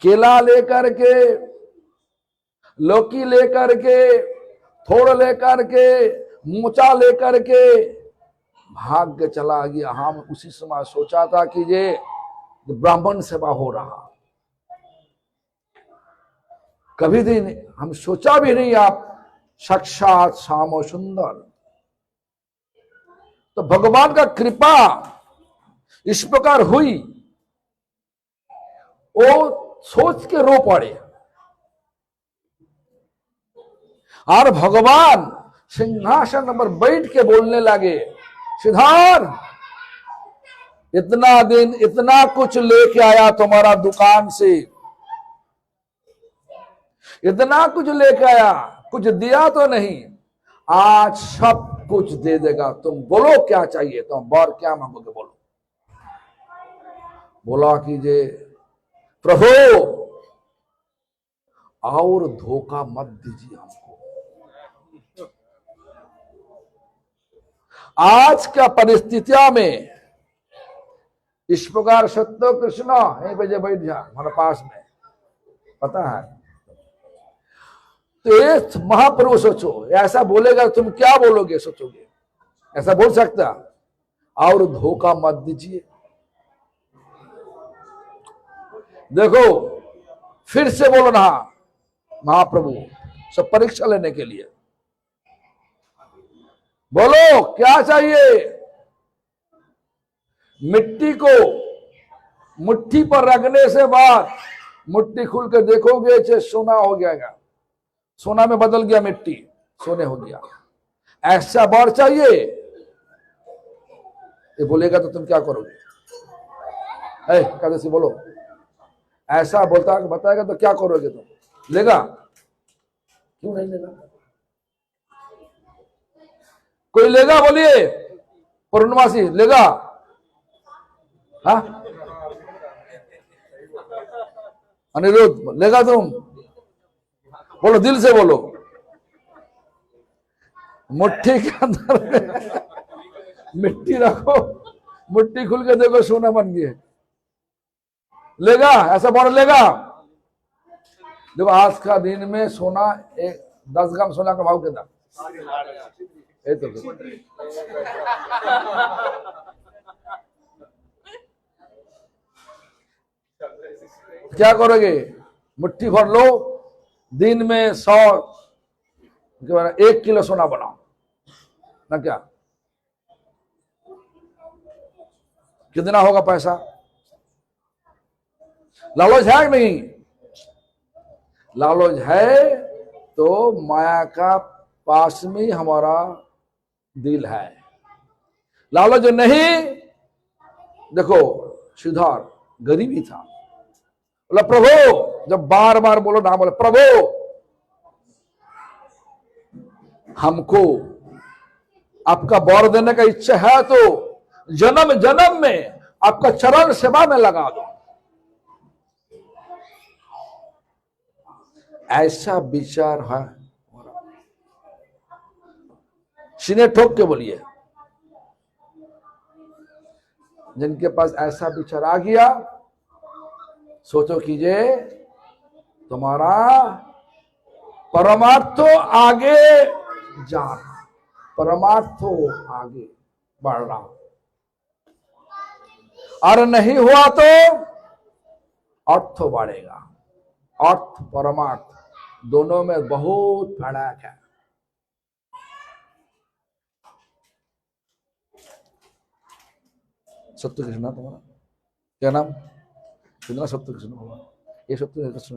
केला लेकर के, लौकी लेकर के, थोड़ लेकर के, मोचा लेकर के भाग के चला गया। हम उसी समय सोचा था कि ये ब्राह्मण सेवा हो रहा, कभी दिन हम सोचा भी नहीं आप साक्षात श्याम सुंदर। तो भगवान का कृपा इस प्रकार हुई, वो सोच के रो पड़े। और भगवान सिंहासन पर बैठ के बोलने लगे, सिद्धार्थ, इतना दिन इतना कुछ लेके आया तुम्हारा दुकान से, इतना कुछ लेके आया, कुछ दिया तो नहीं, आज सब कुछ दे देगा। तुम बोलो क्या चाहिए, तुम बर क्या मांगोगे बोलो। बोला कीजिए, प्रभु और धोखा मत दीजिए हमको। आज का परिस्थितियों में इस प्रकार सत्य कृष्ण यहीं पे बैठ जा हमारे पास में, पता है। तो ये महाप्रभु सोचो, ऐसा बोलेगा तुम क्या बोलोगे, सोचोगे ऐसा बोल सकता? और धोखा मत दीजिए। देखो फिर से बोलो ना महाप्रभु, सब परीक्षा लेने के लिए बोलो क्या चाहिए। मिट्टी को मुट्ठी पर रखने से बाद मुट्ठी खुल के देखोगे चाहे सोना हो जाएगा, सोना में बदल गया, मिट्टी सोने हो गया। ऐसा बर चाहिए, ये बोलेगा तो तुम क्या करोगे? कैसे बोलो, ऐसा बोलता बताएगा तो क्या करोगे तुम? लेगा? क्यों नहीं लेगा? कोई लेगा? बोलिए, पूर्णवासी लेगा? हाँ, अनिरुद्ध लेगा? तुम बोलो, दिल से बोलो। मुट्ठी के अंदर मिट्टी रखो, मुट्ठी खुल के देखो सोना बन गया, लेगा? ऐसा बोलो, लेगा? देखो आज का दिन में सोना 10 ग्राम सोना का भाव कितना? तो क्या करोगे? मुट्ठी भर लो, दिन में 1 किलो सोना बनाओ ना, क्या कितना होगा पैसा? लालच है कि नहीं? लालच है तो माया का पास में हमारा दिल है। लालच नहीं, देखो सिद्धार्थ गरीबी था, बोला प्रभु, जब बार बार बोलो ना, बोले प्रभु हमको आपका वर देने का इच्छा है तो जन्म जन्म में आपका चरण सेवा में लगा दो। ऐसा विचार है, सीने ठोक के बोलिए, जिनके पास ऐसा विचार आ गया, सोचो कीजिए तुम्हारा परमार्थ आगे जा रहा, परमार्थ आगे बढ़ रहा, और नहीं हुआ तो अर्थ बढ़ेगा। अर्थ परमार्थ दोनों में बहुत फर्क है। सत्य कृष्ण तुम्हारा क्या नाम? कितना सत्य कृष्ण होगा? ये सत्य कृष्ण।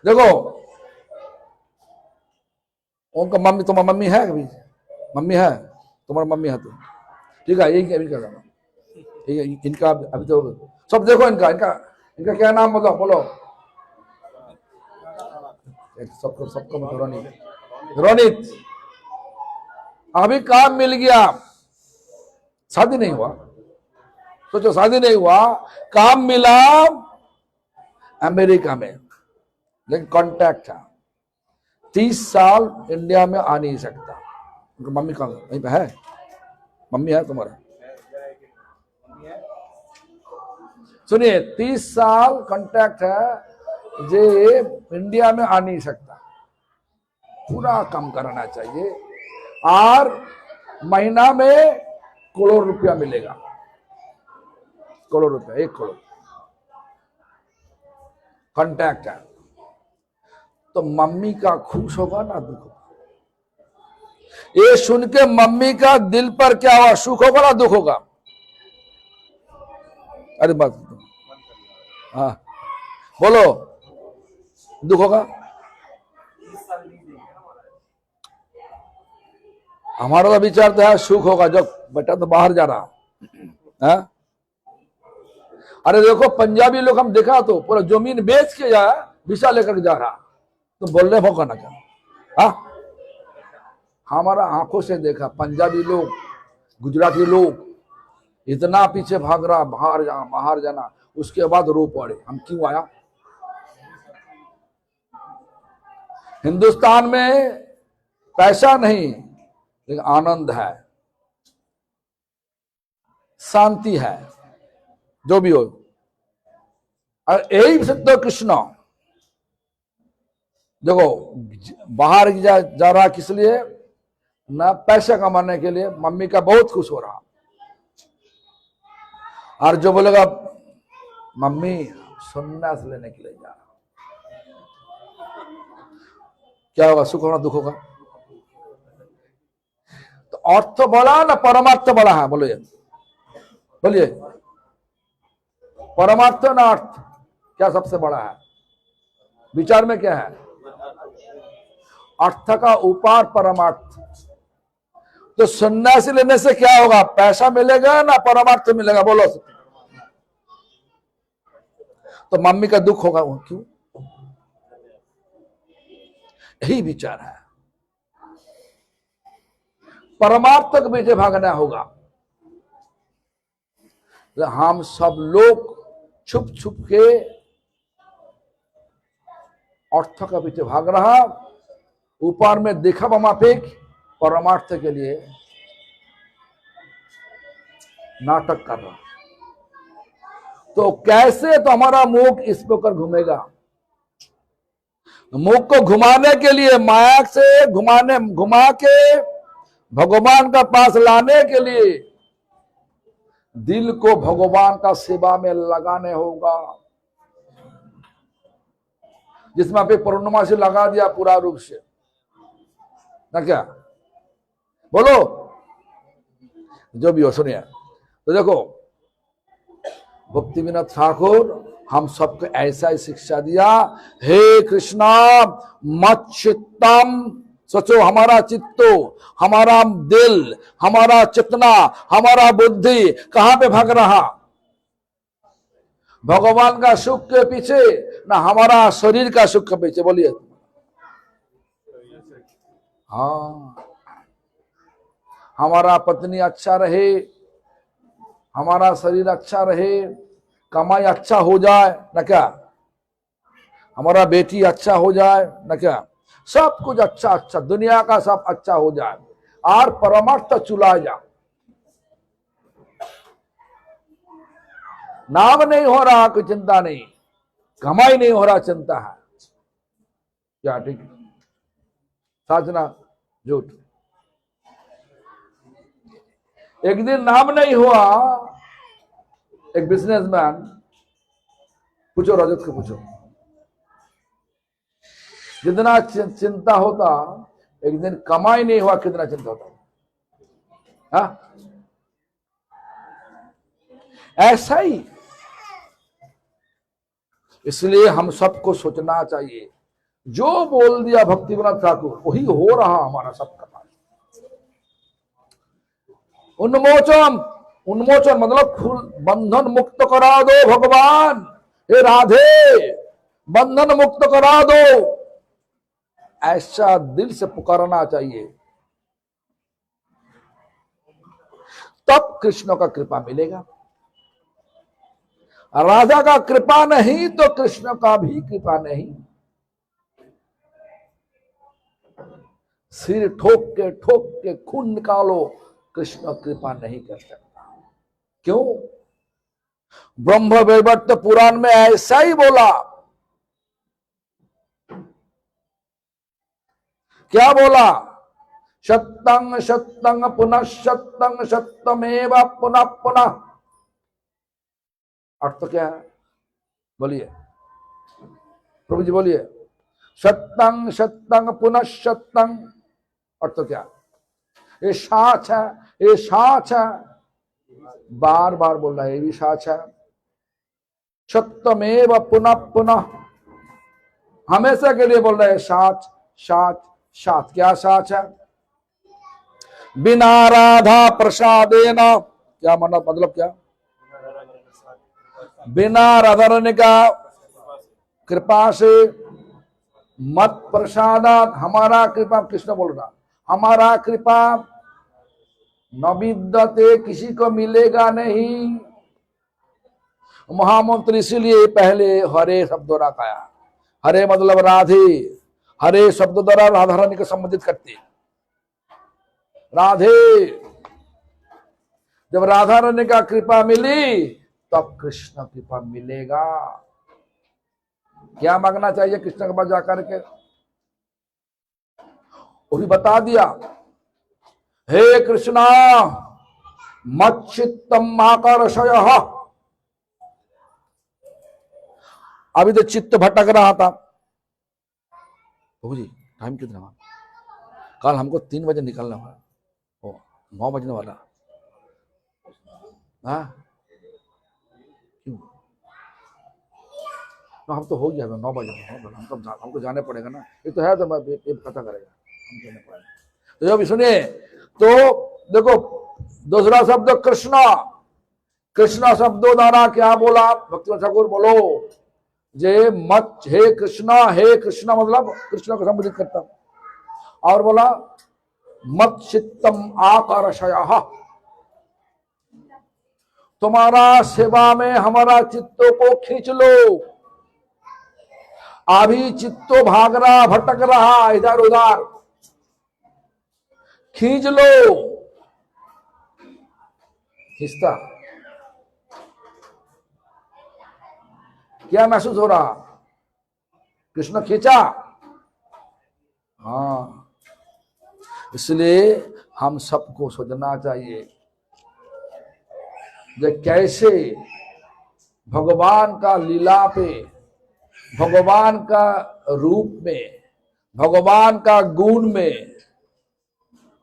देखो उनका मम्मी, तुम्हारा मम्मी है कभी? मम्मी है तुम्हारा? मम्मी है तो ठीक है, यही अभी कर रहा हूँ। इनका अभी तो सब देखो, इनका इनका इनका क्या नाम बोलो, बोलो सबको सबको। रोनित, रोनित अभी काम मिल गया, शादी नहीं हुआ, सोचो शादी नहीं हुआ, काम मिला अमेरिका में, लेकिन कॉन्टैक्ट था, 30 साल इंडिया में आ नहीं सकता, मम्मी कहाँ वहीं पे है? मम्मी है तुम्हारा? सुनिए, 30 साल कॉन्ट्रैक्ट है, जे इंडिया में आ नहीं सकता, पूरा काम कराना चाहिए, और महीना में करोड़ रुपया मिलेगा, करोड़ रुपया, 1 करोड़ कॉन्ट्रैक्ट है। तो मम्मी का खुश होगा ना दुख होगा? ये सुन के मम्मी का दिल पर क्या हुआ, सुख होगा ना दुख होगा? अरे बात, हाँ बोलो, दुख होगा? हमारा तो विचार तो है सुख होगा, जब बेटा तो बाहर जा रहा है। अरे देखो पंजाबी लोग हम देखा तो पूरा जमीन बेच के जा, वीसा लेकर जा रहा, तो बोलने भोगा ना क्या? हाँ, हमारा आंखों से देखा, पंजाबी लोग, गुजराती लोग इतना पीछे भाग रहा, बाहर जाना, उसके बाद रो पड़े, हम क्यों आया? हिंदुस्तान में पैसा नहीं, लेकिन आनंद है, शांति है, जो भी हो। और यही सत्य कृष्ण देखो, बाहर जा रहा किस लिए? ना पैसा कमाने के लिए, मम्मी का बहुत खुश हो रहा। और जो बोलेगा मम्मी सन्यास लेने के लिए जा रहा, क्या होगा? सुख होगा दुख होगा? तो अर्थ बड़ा ना परमार्थ बड़ा है? बोलिए, बोलिए, परमार्थ ना अर्थ, क्या सबसे बड़ा है? विचार में क्या है? अर्थ का ऊपर परमार्थ। तो सन्यासी लेने से क्या होगा? पैसा मिलेगा ना परमार्थ मिलेगा? बोलो। तो मम्मी का दुख होगा, क्यों? यही विचार है, परमार्थ के पीछे भागना होगा। हम सब लोग छुप छुप के अर्थ का पीछे भाग रहा, ऊपर में देखा माफिक परमार्थ के लिए नाटक कर रहा। तो कैसे? तो हमारा मुख इस पर घूमेगा। मुख को घुमाने के लिए, माया से घुमा के भगवान का पास लाने के लिए दिल को भगवान का सेवा में लगाने होगा। जिसमें आप पूर्णिमा से लगा दिया पूरा रूप से ना, क्या बोलो? जो भी हो, सुनिए। तो देखो, भक्ति विनोद ठाकुर हम सबको ऐसा ही शिक्षा दिया, हे कृष्णा मत चित्तम, सोचो हमारा चित्तो, हमारा दिल, हमारा चेतना, हमारा बुद्धि कहां पे भाग रहा? भगवान का सुख के पीछे ना हमारा शरीर का सुख के पीछे? बोलिए। हाँ, हमारा पत्नी अच्छा रहे, हमारा शरीर अच्छा रहे, कमाई अच्छा हो जाए ना, क्या हमारा बेटी अच्छा हो जाए ना, क्या सब कुछ अच्छा अच्छा, दुनिया का सब अच्छा हो जाए, और परमार्थ चुला जा। नाम नहीं हो रहा, कोई चिंता नहीं, कमाई नहीं हो रहा, चिंता है। क्या ठीक है? सच ना झूठ? एक दिन नाम नहीं हुआ, एक बिजनेसमैन, पूछो रजत को, पूछो जितना चिंता होता, एक दिन कमाई नहीं हुआ कितना चिंता होता? हाँ, ऐसा ही। इसलिए हम सबको सोचना चाहिए, जो बोल दिया भक्ति विनोद ठाकुर वही हो रहा हमारा सबका पास। उन्मोचन, उन्मोचन मतलब फूल, बंधन मुक्त करा दो भगवान, हे राधे बंधन मुक्त करा दो, ऐसा दिल से पुकारना चाहिए, तब कृष्ण का कृपा मिलेगा। राधा का कृपा नहीं तो कृष्ण का भी कृपा नहीं। सिर ठोक के खून निकालो, कृष्ण कृपा नहीं कर सकता। क्यों? ब्रह्म वैवर्त पुराण में ऐसा ही बोला। क्या बोला? सत्यं सत्यं पुनः सत्यं सत्यमेव पुनः पुनः। अर्थ तो क्या है? बोलिए प्रभु जी, बोलिए। सत्यं सत्यं पुनः सत्यं, अर्थ तो क्या? ये साच है, ये साच है, बार बार बोल रहा है, ये भी साच है। सत्यमेव पुनः पुनः, हमेशा के लिए बोल रहे हैं साच साच साच। क्या साच है? बिना राधा प्रसादेना, क्या मतलब क्या? बिना राधा रानी का कृपा से, मत प्रसादात, हमारा कृपा, कृष्ण बोल रहा, हमारा कृपा न विद्यते, किसी को मिलेगा नहीं। महामंत्र इसीलिए पहले हरे शब्द द्वारा कहा। हरे मतलब राधे, हरे शब्द द्वारा राधा रानी को संबोधित करते। राधे, जब राधा रानी का कृपा मिली तब कृष्ण कृपा मिलेगा। क्या मांगना चाहिए कृष्ण के पास जाकर के? वो भी बता दिया, हे कृष्णा मच्चित्तम आकर्षयः। अभी तो चित्त भटक रहा था। प्रभु जी टाइम कितना हुआ? कल हमको 3 बजे निकलना हुआ, 9 बजने वाला। हाँ क्यों? तो हम तो हो गया 9 बजे, हमको जाने पड़ेगा ना। ये तो है, तो मैं ये पता करेगा, हम जाने पड़ेगा। तो जब सुनिए, तो देखो दूसरा शब्द कृष्णा, कृष्णा शब्दों द्वारा क्या बोला? भक्ति ठाकुर बोलो, जे मत, हे कृष्णा मतलब कृष्ण को संबोधित करता। और बोला मत चित्तम आकर्षयः, तुम्हारा सेवा में हमारा चित्तों को खींच लो। अभी चित्तो भाग रहा, भटक रहा इधर उधर, खींच लो। खींचता क्या महसूस हो रहा? कृष्ण खींचा। हाँ, इसलिए हम सबको सोचना चाहिए कि कैसे भगवान का लीला पे, भगवान का रूप में, भगवान का गुण में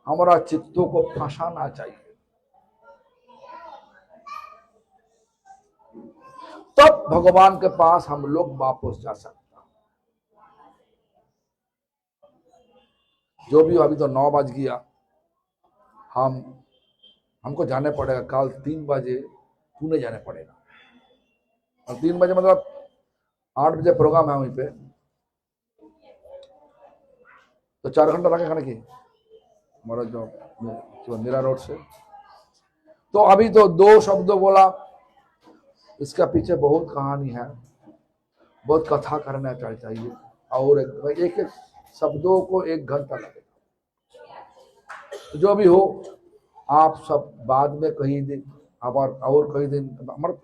हमारा चित्तों को फंसाना चाहिए। तब भगवान के पास हम लोग वापस जा सकते हैं। जो भी अभी तो 9 बज गया, हमको जाने पड़ेगा। कल 3 बजे पुणे जाने पड़ेगा, और 3 बजे मतलब 8 बजे प्रोग्राम है वहीं पे, तो 4 घंटा लगेगा ना कि हमारा जो मेरा रोड से। तो अभी तो 2 शब्द बोला, इसका पीछे बहुत कहानी है, बहुत कथा करना चाहिए, और एक एक शब्दों को 1 घंटा लगेगा। जो भी हो, आप सब बाद में कहीं दिन, और कहीं दिन हमारे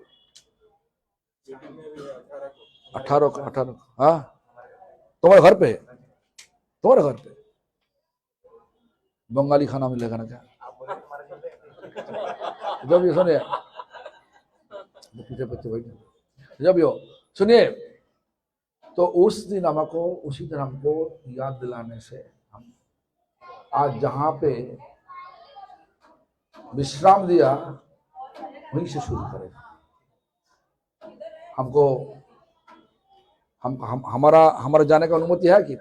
18 हाँ, तुम्हारे घर पे, तुम्हारे घर पे बंगाली खाना मिलेगा ना क्या? जब ये सुनिए, पीछे बच्चे बैठे, जब यो सुनिए, तो उस दिन हमको, उसी दिन हमको याद दिलाने से हम आज जहां पे विश्राम दिया वहीं से शुरू करें। हमको हमारा जाने का अनुमति है कि